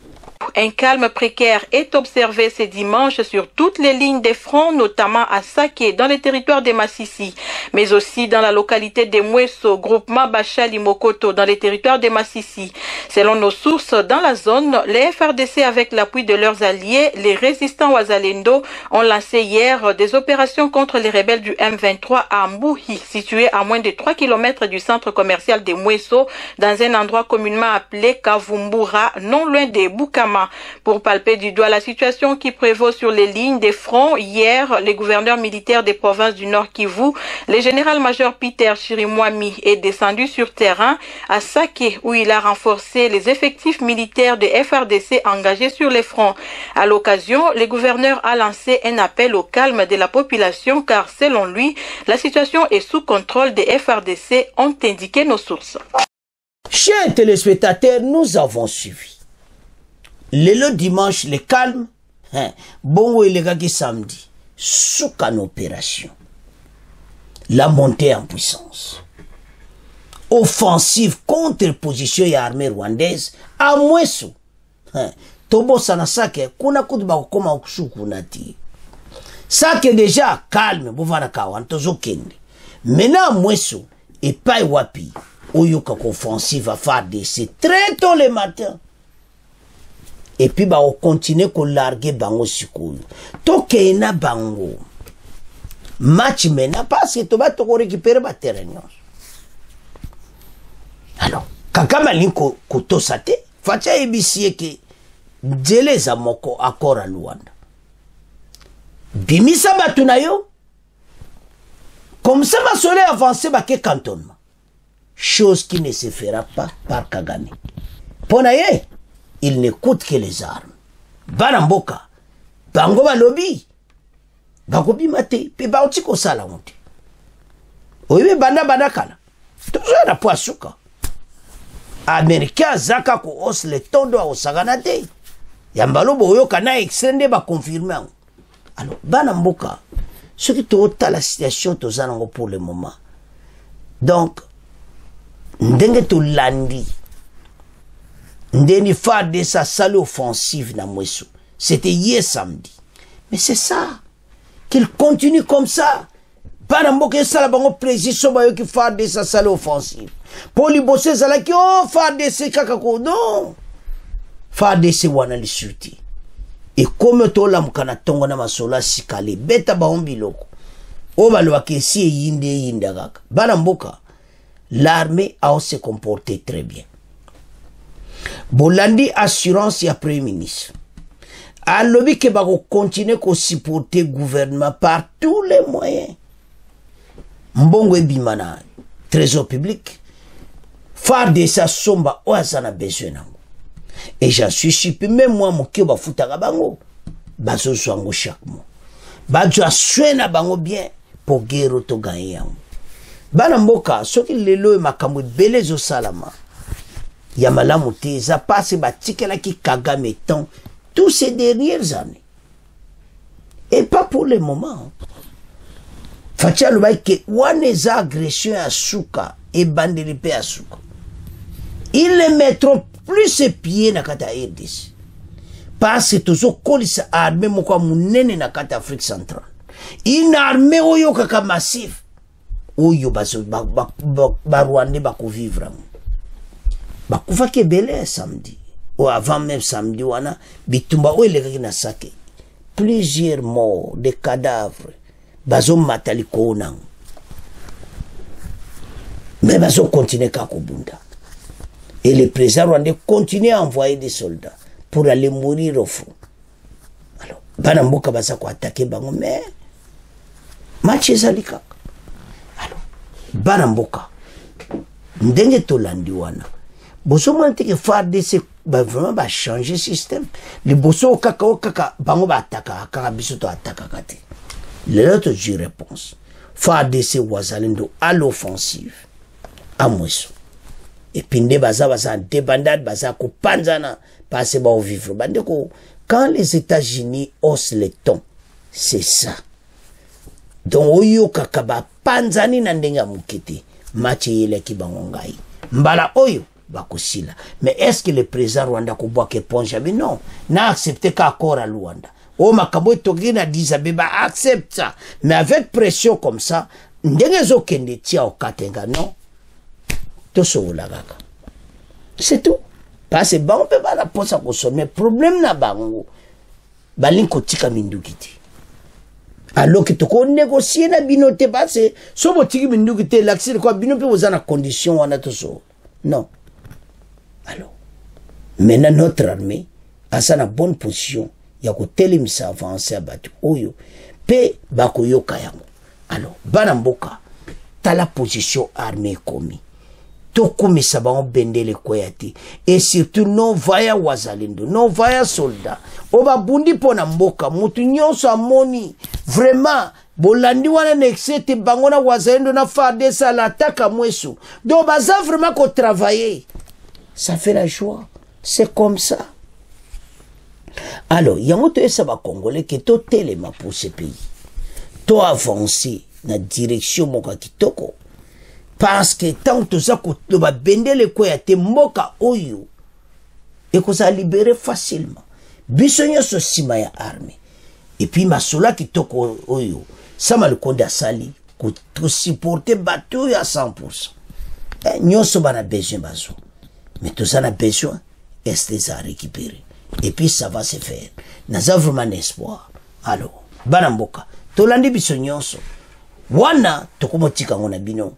Un calme précaire est observé ce dimanche sur toutes les lignes des fronts, notamment à Saké, dans les territoires de Massissi, mais aussi dans la localité de Mweso, groupement Bachali Mokoto, dans les territoires de Massissi. Selon nos sources dans la zone, les FRDC, avec l'appui de leurs alliés, les résistants Wazalendo, ont lancé hier des opérations contre les rebelles du M23 à Mbouhi, situé à moins de 3 km du centre commercial de Mweso, dans un endroit communément appelé Kavumbura, non loin de Bukama. Pour palper du doigt la situation qui prévaut sur les lignes des fronts, hier, le gouverneur militaire des provinces du Nord Kivu, le général-major Peter Chirimwami, est descendu sur terrain à Saké, où il a renforcé les effectifs militaires de FRDC engagés sur les fronts. À l'occasion, le gouverneur a lancé un appel au calme de la population car, selon lui, la situation est sous contrôle des FRDC, ont indiqué nos sources. Chers téléspectateurs, nous avons suivi. Le dimanche, le calme, bon et le gars samedi, sous en opération. La montée en puissance. Offensive contre-position et armée rwandaise à Mweso. Tobo sanasake, kuna kutuba kukoma ukusuku nati. Sake déjà calme, bovana kawantozo kende. Maintenant Mweso, et pas wapi. Oyoka offensive à faire c'est très tôt le matin. Et puis on continue à larguer bango sikoyo. Toke ina bango. Match mena parce que tu vas te récupérer ma terrain. Alors, kakama linko koto sate, facha ebisie ke djeleza moko accord à Luanda. Bimisa batunayo. Comme ça va se avancer baké cantonnement. Chose qui ne se fera pas par Kagame. Ponaye, il n'écoute que les armes. Banamboka, bango balobi, bakobi mate, pe baotiko sala monte. Oye banda kala. Toujours na poasuka. Américain zaka ko os le tondo a osaganate. Yambalo boyo kana extende ba confirmer. Alors banamboka, ce qui te la situation tozanango pour le moment. Donc ndenge to landi ndeni faire de sa salle offensive na Mweso. C'était hier samedi. Mais c'est ça. Qu'il continue comme ça. Pas n'importe quel salle bango président bayo qui faire de sa salle offensive. Pour lui bosser ça là qui oh faire de ce kakako non. Faire de ce wana li surti. Et comme to la mukana tongo na masola sikale beta ba ombiloko. O balwa ke si yinde kaka. Bana mboka. L'armée a se comporté très bien. Bolandi assurance ya premier ministre. A lobby que va continuer à supporter le gouvernement par tous les moyens. Mbongo bimana, trésor public, faire de sa somba oazana besoin. Et j'en suis sûr, même moi, mon kio ba futaka bango, bazo soango chaque mois. Bazo assuena bango bien pour guérir to gagner. Bana mboka soki lelo makambo belezo salama ya malamu te za passe batikela ki Kagame temps tous ces dernières années et pas pour le moment. Fatia lo bai ke wane za agression à suka et bandeli pe à suka ils ne mettront plus ses pieds na kata RDC parce que tozo kolisa armée moko munene na kata Afrique centrale une armée oyo kaka massif oyo Rwandais bako vivre bakufa ke belé samedi ou avant même samedi wana bitumba oyo lekaki na Saké plusieurs morts de cadavres bazo matali konang mais bazo continuer kakobunda et le président rwandais continue à envoyer des soldats pour aller mourir au front. Alors bana mboka baza ko attaquer bango mais match ezali kaka. Bana mboka ndenge to landi wana boso mwante ke FARDC ba vraiment ba changer système les boso kaka bango ba attaquer kaka biso to attaquer kati l'autre j'ai réponse FARDC wazalendo à l'offensive à Mweso et puis nde baza débandade baza ko panzana passer ba vivre bande ko quand les États-Unis haussent les tons c'est ça. Donc oyo kaka ba panzani na ndenga mukete match yele ki bango ngai mbala oyo bakosila. Mais est-ce que le président Rwanda ko boire éponge? Mais non, n'a accepté qu'accord à Luanda. Oh makabo toki na Dizabeba accepte ça. Mais avec pression comme ça, ndengezo kende tia okatenga non. Toso ulagaka. C'est tout. Parce que bon peut pas la posa consommer problème na bango. Balinko tika mindukiti. Alors que tu peux négocier na binote parce que si tu veux négocier l'accès quoi binote vous en condition on a tout ça. Non. Alors maintenant notre armée a sa na bonne position ya ko telemisa avancer abatu oyo pe bakoyoka yango. Alors bana mboka ta la position armée komi. Tokumisa bango bendele koyati et surtout non vaya wazalendo non vaya soldat oba bundi pona mboka mutu nyonso amoni vraiment bolandi wana nexete bango na wazalendo na FARDC à l'attaque à mwesu donc baza vraiment ko travailler ça fait la joie c'est comme ça. Alors yango to esa ba congolais que to telema pour ce pays to avancer na direction moka kitoko. Parce que tant que ça va bendele ko ya te moka oyo et que ça libérer facilement bisonyo so sima ya armée et puis masola ki toko oyo ça mal konda sali ko to supporter bateau à 100%. Nyoso bana besoin bazo mais tout ça na besoin est à récupérer et puis ça va se faire naza vraiment espoir. Alors bana mboka to landi bisonyoso wana to komotika ngona bino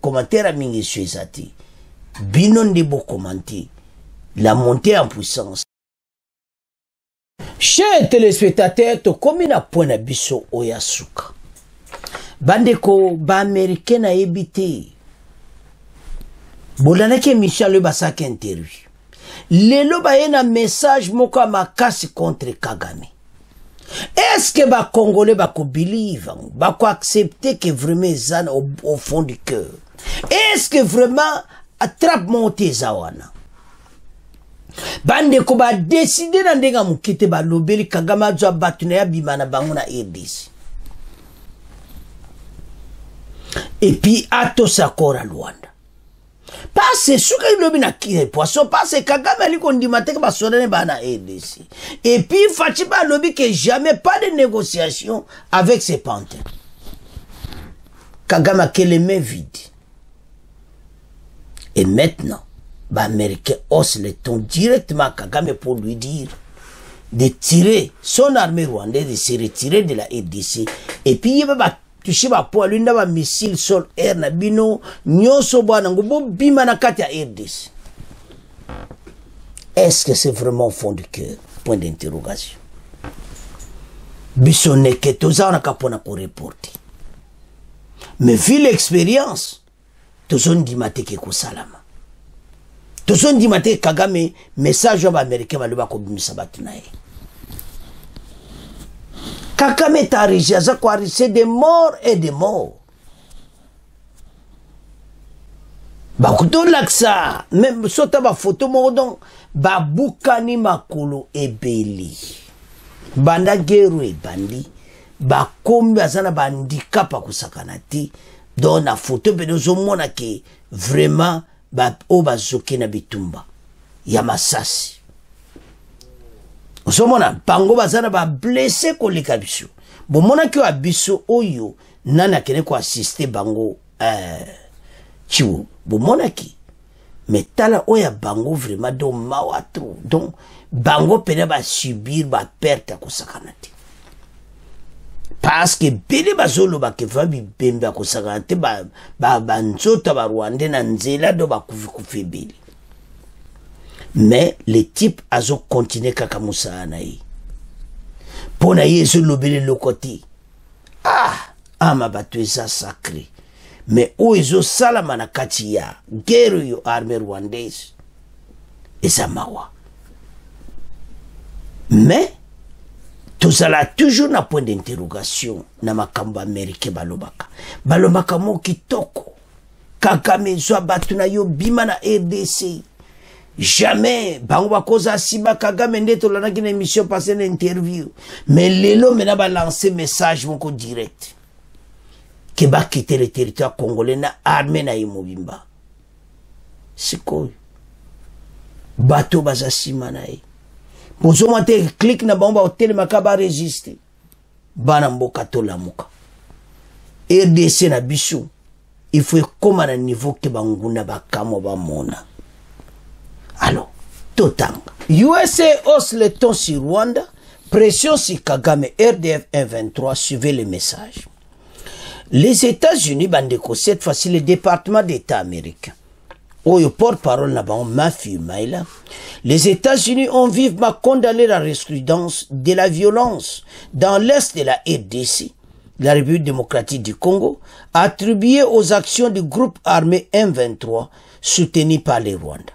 commentaire mingi suezati bino ndebo commenter la montée en puissance. Chers téléspectateurs, to komi na point na biso oyasuka bandeko ba américain na ebité bolanaki Michel le basaki interview lelo ba yena message moko makasi contre Kagame. Est-ce que les Congolais vont believe, vont accepter que vraiment ils au fond du cœur? Est-ce que vraiment attrape monter zawana? Bande ko ba décider na ndenga mukite ba lobeli Kagame azo batuna ya bimana bango na RDC. Et puis ato sakora Luanda. Parce que ce que l'homme n'a qui poisson parce que Kagame ali kondimate que basonne ba na RDC. Et puis Fachiba lobby que jamais pas de négociation avec ses panthères. Kagame a que les mains vides. Et maintenant, les Américains haussent le ton directement à Kagame pour lui dire de tirer son armée rwandaise, de se retirer de la RDC. Et puis il va toucher ba po alunda ba missile sol air na bino nyoso bwana ngobo bima na kati ya RDC. Est-ce que c'est vraiment au fond du cœur? Point d'interrogation. Bisone que toza na kapona ko reporter. Mais vu l'expérience, tozon di mateke ko salama. Tozon di mateke Kagame message ba américain ba loba ko bimisa batunaye. Kagame tariji aza kwa c'est des morts et des morts. Bakuto laksa même sota ba photo modon ba bukani makolo ebeli. Banda geru e bandi ba kombi azana ba handicap kusakana ti don na photo be dozo mona ke vraiment ba obazoke na bitumba ya masasi. Osomona bango bazana ba blessé koleka biso. Bomona ki wa biso oyo nana kene ko assister bango chiwo. Bomona ki metala oya bango vraiment do mawatro. Donc bango pene ba subir ba perte ko sakanati. Parce que bele bazolo ba ke vabi bemba ko sakanati ba nzota ba Rwanda na nzela do ba kufi bele. Mais les types azo continué kakamusa anayi. Pona yesu lobele lokoti. Ma batu eza sacré. Mais o ezo salama na kati ya guerre yo armée rwandaise. Eza mawa. Mais tozala toujours na point d'interrogation na makambo américain balobaka. Balobaka mo kitoko. Kagame zo batu na yo bima na RDC. Jamais bango bakoza siba Kagame ndeto lana kine émission passée une interview mais lelo mena ba lancer message moko direct que ba quitter le territoire congolais na armée na imobimba. sikoyo bato baza nsima na ye bozomona te clique na bango baotelemaka baregistre bana mboka tolamuka RDC na biso il faut ekoma na niveau ke banguna bakamwa bamona. Alors totanga USA hausse le ton sur Rwanda, pression sur Kagame. RDF 123, suivez le message. Les États-Unis, bandeko, cette fois-ci le département d'État américain. Oyo porte-parole là-bas, Matthew Maila. Les États-Unis ont vivement condamné la recrudescence de la violence dans l'est de la RDC, la République démocratique du Congo, attribuée aux actions du groupe armé M23 soutenu par les Rwandais.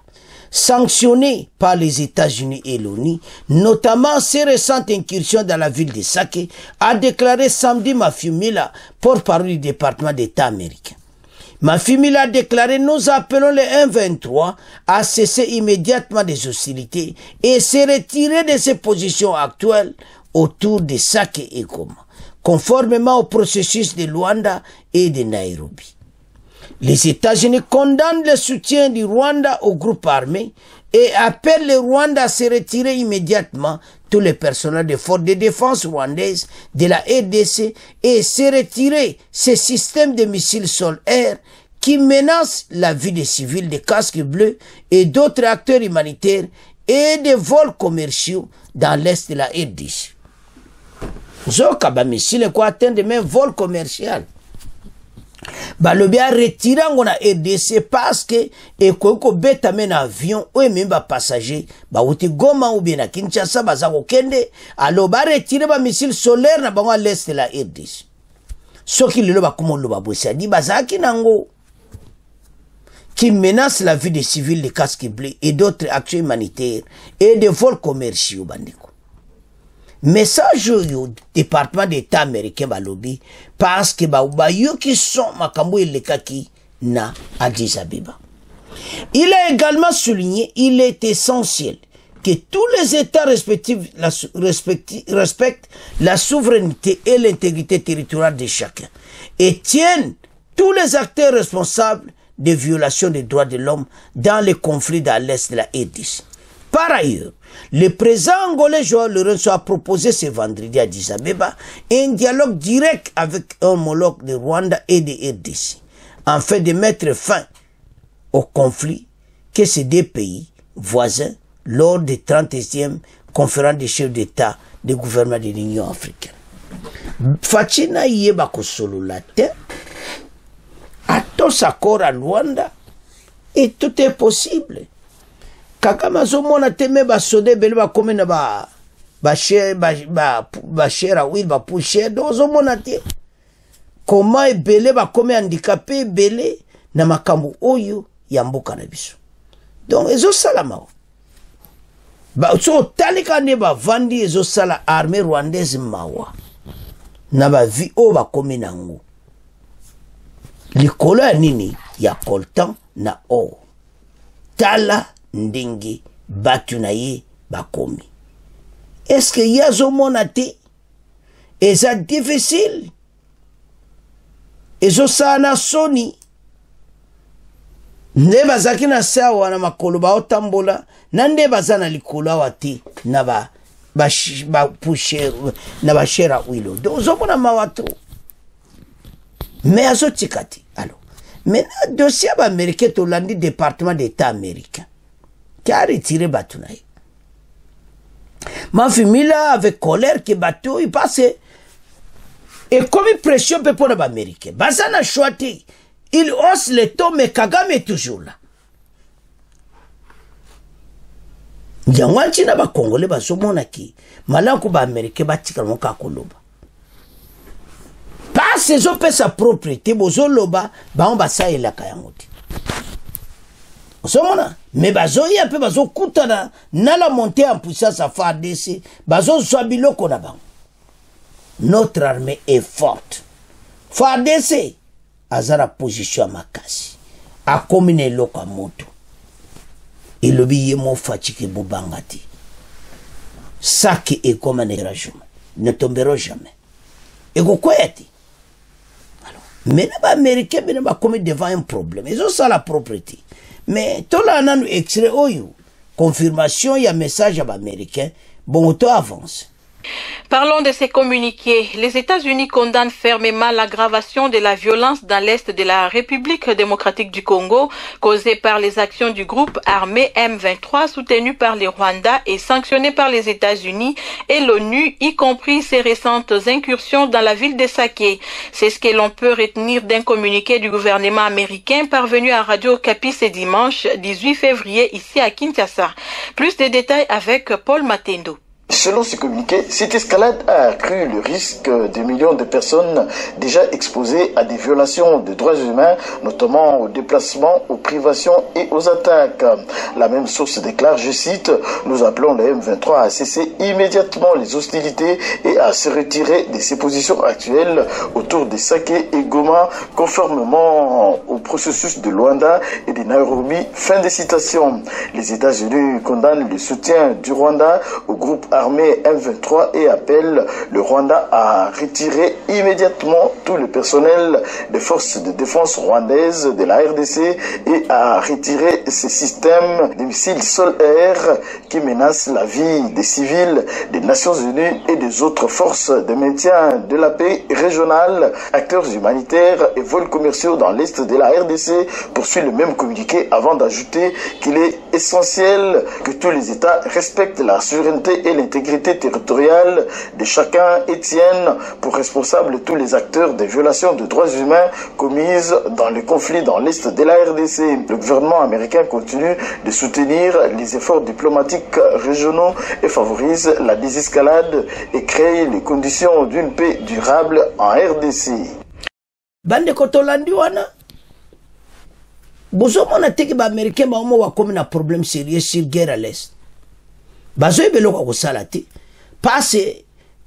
Sanctionné par les États-Unis et l'ONU, notamment ces récentes incursions dans la ville de Sake, a déclaré samedi Matthew Miller, porte-parole du département d'État américain. Matthew Miller a déclaré: nous appelons les M23 à cesser immédiatement des hostilités et se retirer de ses positions actuelles autour de Sake et Goma, conformément au processus de Luanda et de Nairobi. Les États-Unis condamnent le soutien du Rwanda au groupe armé et appellent le Rwanda à se retirer immédiatement tous les personnels des forces de défense rwandaises de la RDC et se retirer ces systèmes de missiles sol-air qui menacent la vie des civils des casques bleus et d'autres acteurs humanitaires et des vols commerciaux dans l'est de la RDC. Zoka ba missile quoi atteindre même vol commercial. Balobi a retiré en RDC parce que eko beta men avion ou même ba passager ba wuti Goma ou bien na Kinshasa baza ko kende alo ba retiré ba missile solaire na bango à l'est de la RDC. Soki lelo ba komo lo ba bossa di bazaki nango qui menace la vie des civils de casques bleus et d'autres actions humanitaires et des vols commerciaux bandiko. Message au département d'État américain balobi parce que bayo qui sont makambo elekaki na Addis Abeba. Il a également souligné il est essentiel que tous les États respectent la souveraineté et l'intégrité territoriale de chacun et tiennent tous les acteurs responsables des violations des droits de l'homme dans les conflits dans l'est de la RDC. Par ailleurs, le président angolais Joao Lourenço a proposé ce vendredi à Addis Abeba un dialogue direct avec un homologue de Rwanda et de RDC, afin de mettre fin au conflit que ces deux pays voisins lors des 30e conférences des chefs d'État des gouvernements de l'Union africaine. Fatina yeba kosolo la te, atos accord à Rwanda et tout est possible. Kagame azomona teme ba sode bele ba komena ba share will ba pusher dozomona te koma ebele ba kome handicapé ebele na makambo oyo ya mboka na biso. Donc ezo salama ba so talika ne ba vandi ezo sala armée rwandaise mawa na ba vi o ba kome nango likolo ya nini ya coltan na o tala ndenge batu na ye bakomi. Est-ce que yazo monate eza difficile ezo sana soni nde bazaki na sawa na makolo ba otambola na nde bazana likolo wati na ba pusher na ba shera wilo dozo mona mawatro mais azo tikati. Alors maintenant dossier ba américain to landi département d'État américain qui a retiré Batounaï. Matthew Miller avec colère que Batou il passe et comme une pression pour les Américains. Bazana choisi, il hausse le ton mais Kagame est toujours là. Yangwanchi na ba Congolais ba somona ki malanko ba Américain ba tika moka koloba. Parce qu'ils ont sa propriété bozo loba ba on ba sa elaka yangote. Osomona mais bazo y a peu bazo kutana na la montée en puissance à FARDC bazo swabilo kona ba. Notre armée est forte. FARDC azara position makasi a commune loka moto et le billet mo fatigué bobangati Sake et comme ne tomberont jamais et go koyati. Alors mais les Américains ne va commettre devant un problème ils ont ça la propriété. mais tola nanu extrait oyo confirmation ya message à américain bon auto avance. Parlons de ces communiqués. Les États-Unis condamnent fermement l'aggravation de la violence dans l'est de la République démocratique du Congo, causée par les actions du groupe armé M23 soutenu par le Rwanda et sanctionné par les États-Unis et l'ONU, y compris ses récentes incursions dans la ville de Sake. C'est ce que l'on peut retenir d'un communiqué du gouvernement américain parvenu à Radio Okapi ce dimanche 18 février ici à Kinshasa. Plus de détails avec Paul Matendo. Selon ce communiqué, cette escalade a accru le risque de millions de personnes déjà exposées à des violations de droits humains, notamment aux déplacements, aux privations et aux attaques. La même source déclare, je cite, « Nous appelons le M23 à cesser immédiatement les hostilités et à se retirer de ses positions actuelles autour de Sake et Goma, conformément au processus de Luanda et de Nairobi. » Fin de citation. Les États-Unis condamnent le soutien du Rwanda au groupe armée M23 et appelle le Rwanda à retirer immédiatement tout le personnel des forces de défense rwandaises de la RDC et à retirer ces systèmes de missiles sol-air qui menacent la vie des civils des Nations Unies et des autres forces de maintien de la paix régionales, acteurs humanitaires et vols commerciaux dans l'est de la RDC, poursuit le même communiqué avant d'ajouter qu'il est essentiel que tous les États respectent la souveraineté et l'intégrité territoriale de chacun et tiennent pour responsables tous les acteurs des violations de droits humains commises dans le conflit dans l'est de la RDC. Le gouvernement américain continue de soutenir les efforts diplomatiques régionaux et favorise la désescalade et crée les conditions d'une paix durable en RDC. Bande kotolandi wana bozo mona teki ba américain ba omo wa comme na problème sérieux sur guerre à l'est. Bazo ebelo ko sala te parce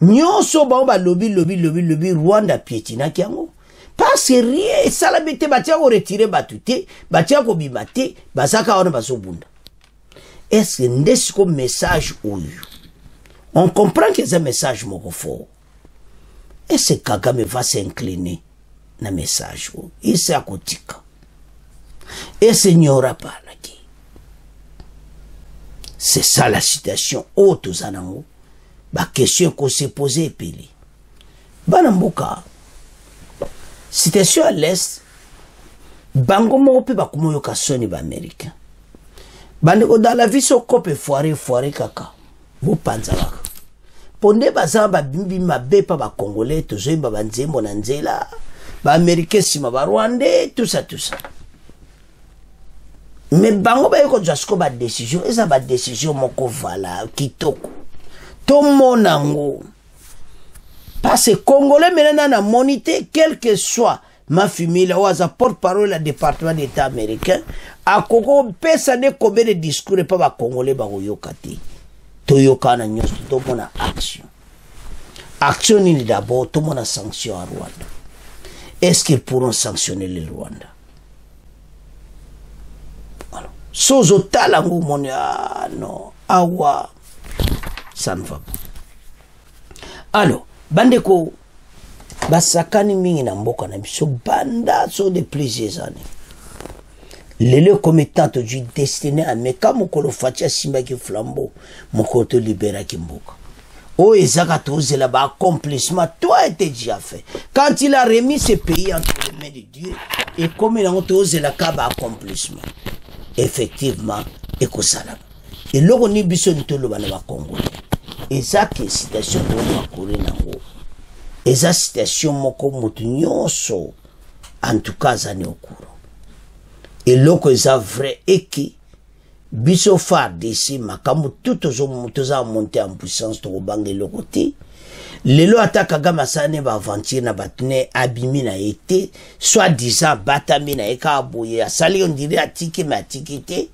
nyonso ba lobby Rwanda piétina kiango parce rien sala bete batia ko retirer batute batia ko bimate basaka ona bazo bunda. Est-ce que ndesi ko message oyo on comprend que c'est un message moko fort. Est-ce que Kagame va s'incliner na message oyo ise akotika et n'y aura pas là. C'est ça la situation haute aux anango. La question qu'on s'est posée pili. Banamboka. Situation à l'est. Bango mo pe bakumo yo kasoni ba américain. Bandeko dans la vie so kope foire kaka. Bo panza baka. Ponde baza ba bimbi mabe pa ba congolais to zoimba banzembo na nzela. Ba américain sima ba rwandais tout ça. Mais bango ba yoko jasko ba décision eza ba décision moko vala kitoko to monango parce que congolais menana na monité quel que soit ma famille ou as porte-parole du département d'état américain a koko pesa ne combien de discours pas ba congolais ba yokati to yokana nyos to mona action ni d'abord to mona sanction à Rwanda. Est-ce qu'ils pourront sanctionner le Rwanda? Sozo talangu moni non awa ça ne va pas. Alors bandeko basakani mingi na mboka na biso banda so de plusieurs années lelo comme étant du destiné à meka mokolo fatia simba ki flambeau mokoto libéra ki mboka o ezaka tozela ba accomplissement tout a été déjà fait quand il a remis ce pays entre les mains de Dieu et comme il a tozela ka ba accomplissement effectivement ekosalama et loko ni biso ntolo bana ba Congo eza ke situation de makore nango eza situation moko mutu nyonso en tout cas zane okuro et loko eza vrai eki biso far d'ici makambo tout toza monter en puissance to bange loko te lelo ataka gama sane ba aventure na batne abimi na été soit disant batami na eka boye asali on dirait atiki matikité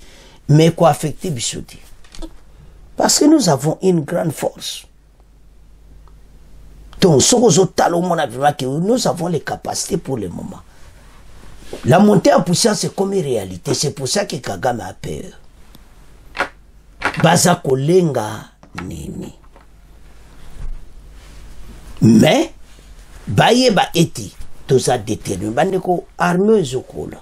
mais quoi affecter bisoti parce que nous avons une grande force donc nous avons les capacités pour le moment. La montée en puissance c'est comme une réalité, c'est pour ça que Kagame a peur. Baza kolenga nini. Mais baye ba eti toza déterminé bandeko armée zokola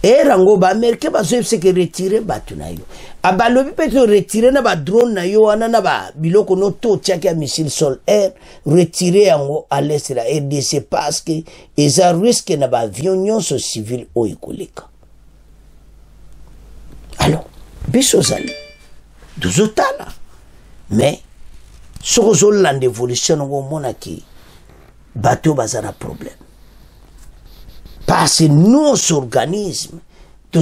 et rango ba américain ba zo se que retirer batu na yo abalobi peut retirer na ba drone na yo wana na ba biloko no to tiaki ya missile sol air retirer yango à l'est de la RDC parce que eza risque na ba avion nyonso civil o ekoleka. Alors biso zali dozotala mais sozo la évolution ngo mona ki bateau bazana problème. Parce que nous, on s'organise, on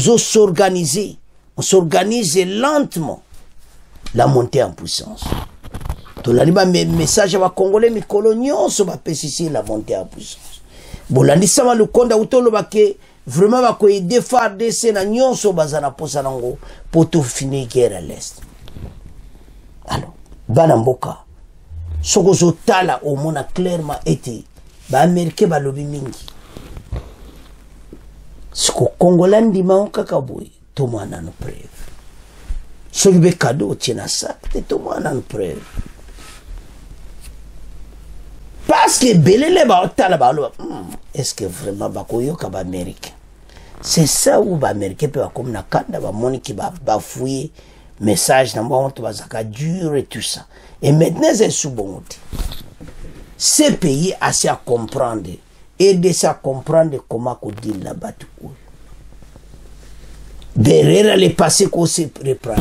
s'organise lentement la montée en puissance. Tout le message à Congolais, mais coloniaux, on va préciser la montée en puissance. Bon, là, ça va le compte vraiment, va quoi aider faire des scénarios sur bazana posanango pour tout finir guerre à l'est. Alors, Banamboka, ce que je tala au monde a clairement été, Américain va lobby mingi. Ce que Congolais dit ma kakaboy, tout le monde a une preuve. Ce qui est cadeau, tu n'as ça, tout le monde a une preuve. Parce que belele ba otala ba est-ce que vraiment ba koyo ka ba américain? C'est ça où ba américain peut comme na kanda ba moni qui ba fouiller message na moi on bazaka dur et tout ça. Et maintenant c'est sous bon. Ces pays assez à comprendre et de à comprendre comment qu'on dit là-bas tout. Derrière les passés qu'on se reprend.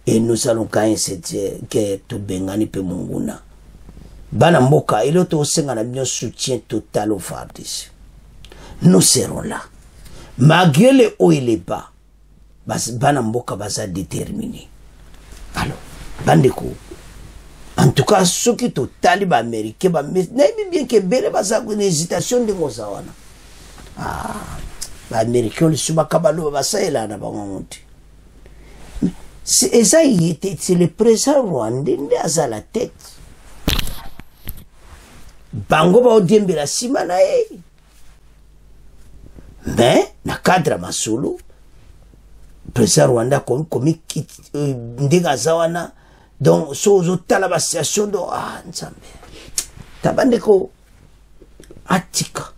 Et nous allons quand même se dire que tout bengani pe munguna. Banamboka, il est aussi un soutien total au FARDC. Nous serons là. Malgré les hauts et les bas, Banamboka va déterminer. Alors, Bandeko, en tout cas, ceux qui sont talibans américains, mais bien que Bélé va avoir une hésitation de Mozawana. Ah, les Américains, les Subakabalo, va ça et là, n'a pas monté. C'est ça, c'est le président rwandais à la tête. Bango ba odiembe la sima na e. Mais, na cadre masolo, président Rwanda komi ndega zawana, donc, so tala ba situation do, ah, nzambe. Tabande ko, atika.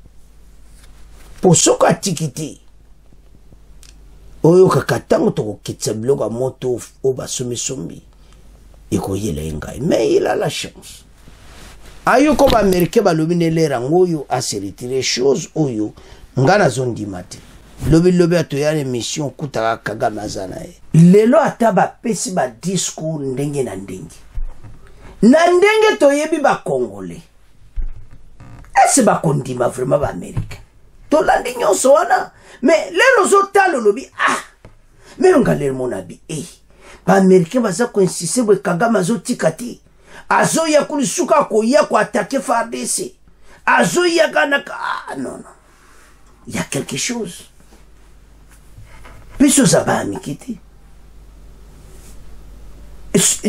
Po soko atikiti. Oyo kakatango toko kitsabiloga moto o ba somi. Eko yela ingai. Mais il a la chance. Ayo ko ba américain ba lobi ne lera ngoyo a se retirer chose oyo ngana zondi mate lobi atoya émission kutaka Kagame azana e lelo ataba pesi ba discours ndenge na ndenge toyebi ba congolais est-ce ba kondima vraiment ba américain to landi nyonso wana mais lelo zotalo lobi ah mais ngalelo monabi ba américain baza ko insister bo Kagame azotikati Azo ya kulisuka ko ya ko attaquer FARDC. Azo ya kanaka non. Il y a quelque chose. Piso zaba mikiti.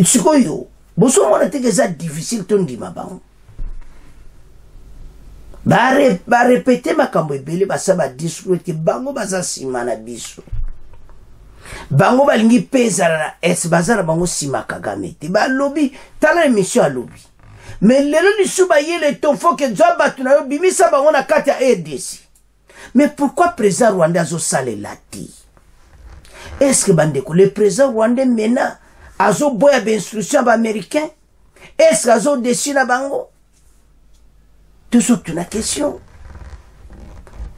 Sikoyo, boso mona teke za difficile tondi mabango. Ba répéter makambo ebele ba saba discours ke bango baza simana biso. Bango balingi pesa na es bazara bango sima Kagame te ba lobby tala émission à lobby mais lelo lisuba yele tofo ke nzaba tunayo bimisa bango na kati ya RDC mais pourquoi président rwandais azo sale lati est-ce que bandeko le président rwandais mena azo boya ba instruction ba américain est-ce que azo desina bango tout ça une question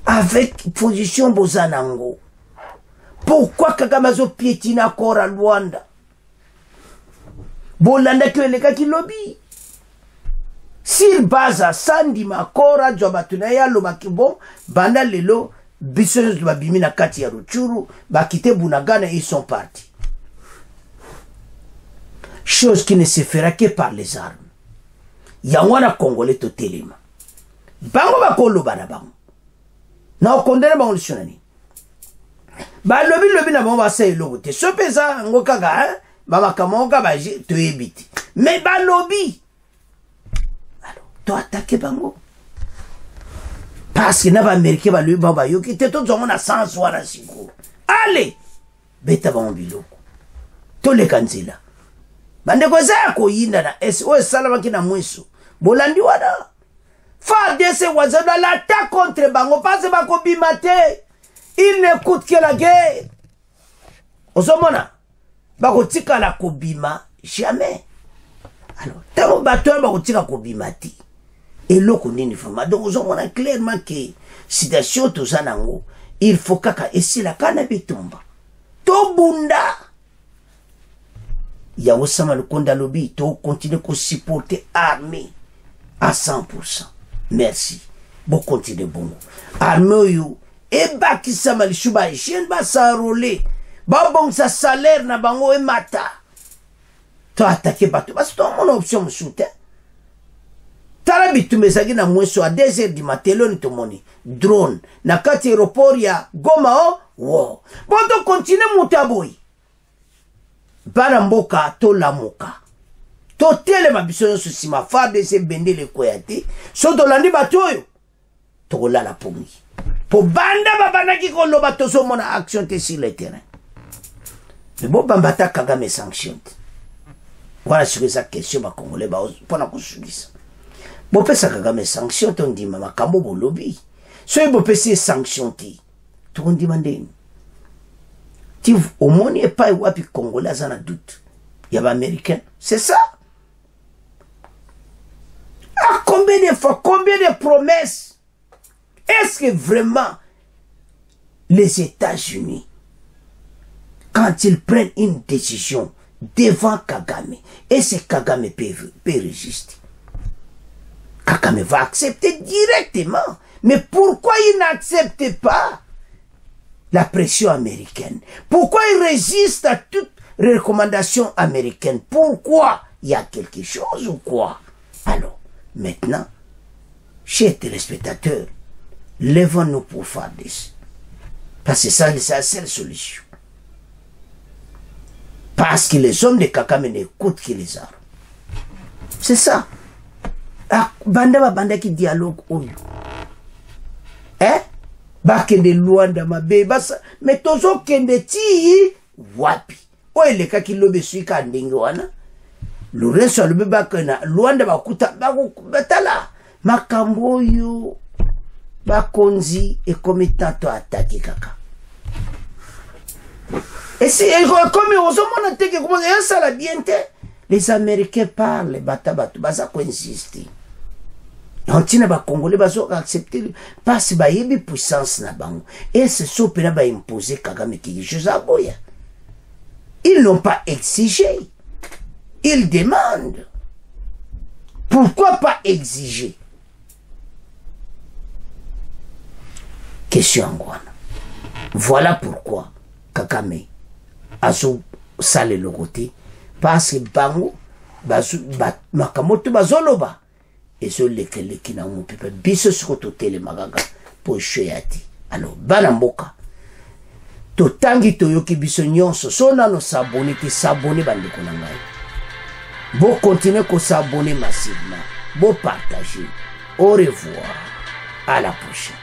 avec position bozanango. Pourquoi Kagame azo piétine encore à Luanda? Bolanda kweleka ki lobby. Sir baza sandi makora jobatuna ya lobaki bon banda lelo biso babimi na kati ya Ruchuru bakite Bunagana ils sont partis. Chose qui ne se fera que par les armes. Yangwana Congolais to telema. Bango bakolo bana bango. Na okondele bango lisonani. Ba lobi na bango basa eloko te so pesa ngo kaka ba makamoka ba to ebiti mais ba lobi alors to attaquer bango parce que na ba américain ba lobi ba yo ki te to zongo na sans wala siko allez beta ba biloko to le kanzila bande ko za ko yinda na SO salama kina mweso bolandi wada FARDC wazana l'attaque contre bango parce ba ko bimate il n'écoute que la guerre. Ozomona, bakotika la kobima, jamais. Alors, tant bateau bakotika kobima ti. Et l'autre nini fama. Donc, ozomona clairement que situation tozanango, il faut kaka esi la kanabitumba. To bunda. Ya osama le konda lobby, to continue ko supporter armée à 100%. Merci. Bon continue bon. Armée yo, e baki sama li shuba chien ba s'enrôler. Ba bon sa salaire na bango e mata. To attaquer bateau. Parce que mon option me soutient. Tala bitume zagi na mweso à 2h du matin loni to moni. Drone. Na kati aéroport ya Goma o. Wow. Bon to continue mutaboy. Bana mboka to lamuka. To tele mabiso yo susima. Farde se bende le koyate. So to landi batoyo. To la pongi. Po banda babana ki kolo bato so mona action te sur le terrain. Mais bon bambata Kagame sanction. Voilà sur sa question ba congolais ba pona kusugisa. Bo pesa Kagame sanction ton di mama kambo bo lobby. So bo pesa sanction ti. To on demande. Ti au moni e pas wapi congolais za na doute. Ya ba américain, c'est ça. Ah, combien de fois, combien de promesses? Est-ce que vraiment les États-Unis, quand ils prennent une décision devant Kagame, est-ce que Kagame peut résister? Kagame va accepter directement. Mais pourquoi il n'accepte pas la pression américaine? Pourquoi il résiste à toute recommandation américaine? Pourquoi? Il y a quelque chose ou quoi? Alors, maintenant, chers téléspectateurs, lèvons-nous pour faire this. Parce que ça, c'est la seule solution. Parce que les hommes de Kagame n'écoutent que les armes. C'est ça. Ah, banda qui dialogue oyo. Hein? Bakende Luanda mabeba mais tozo kende ti wapi. Oye le kaki lobe suika ndingi wana. Lorenzo lobe bakena Luanda bakuta batala makambo yo bakonzi et comitato attaqué kaka. Et c'est comme aux hommes on attaque comment ça la bien les Américains parlent batabato baza ko insister. Antina ba Congolais bazo accepter parce ba yebi puissance na bango et c'est so pena ba imposer Kagame ki chose aboya. Ils n'ont pas exigé. Ils demandent. Pourquoi pas exiger? Question angwana. Voilà pourquoi Kagame a so salé le côté parce que bango bazo makamoto bazoloba. Et ce qui n'a pas pu biso surtout télé magaga pour choyati. Alors banamboka to tangi to yoki biso nyonso so na no s'abonner te s'abonner bande ko nangai. Bo continuer ko s'abonner massivement. Bo partager. Au revoir. À la prochaine.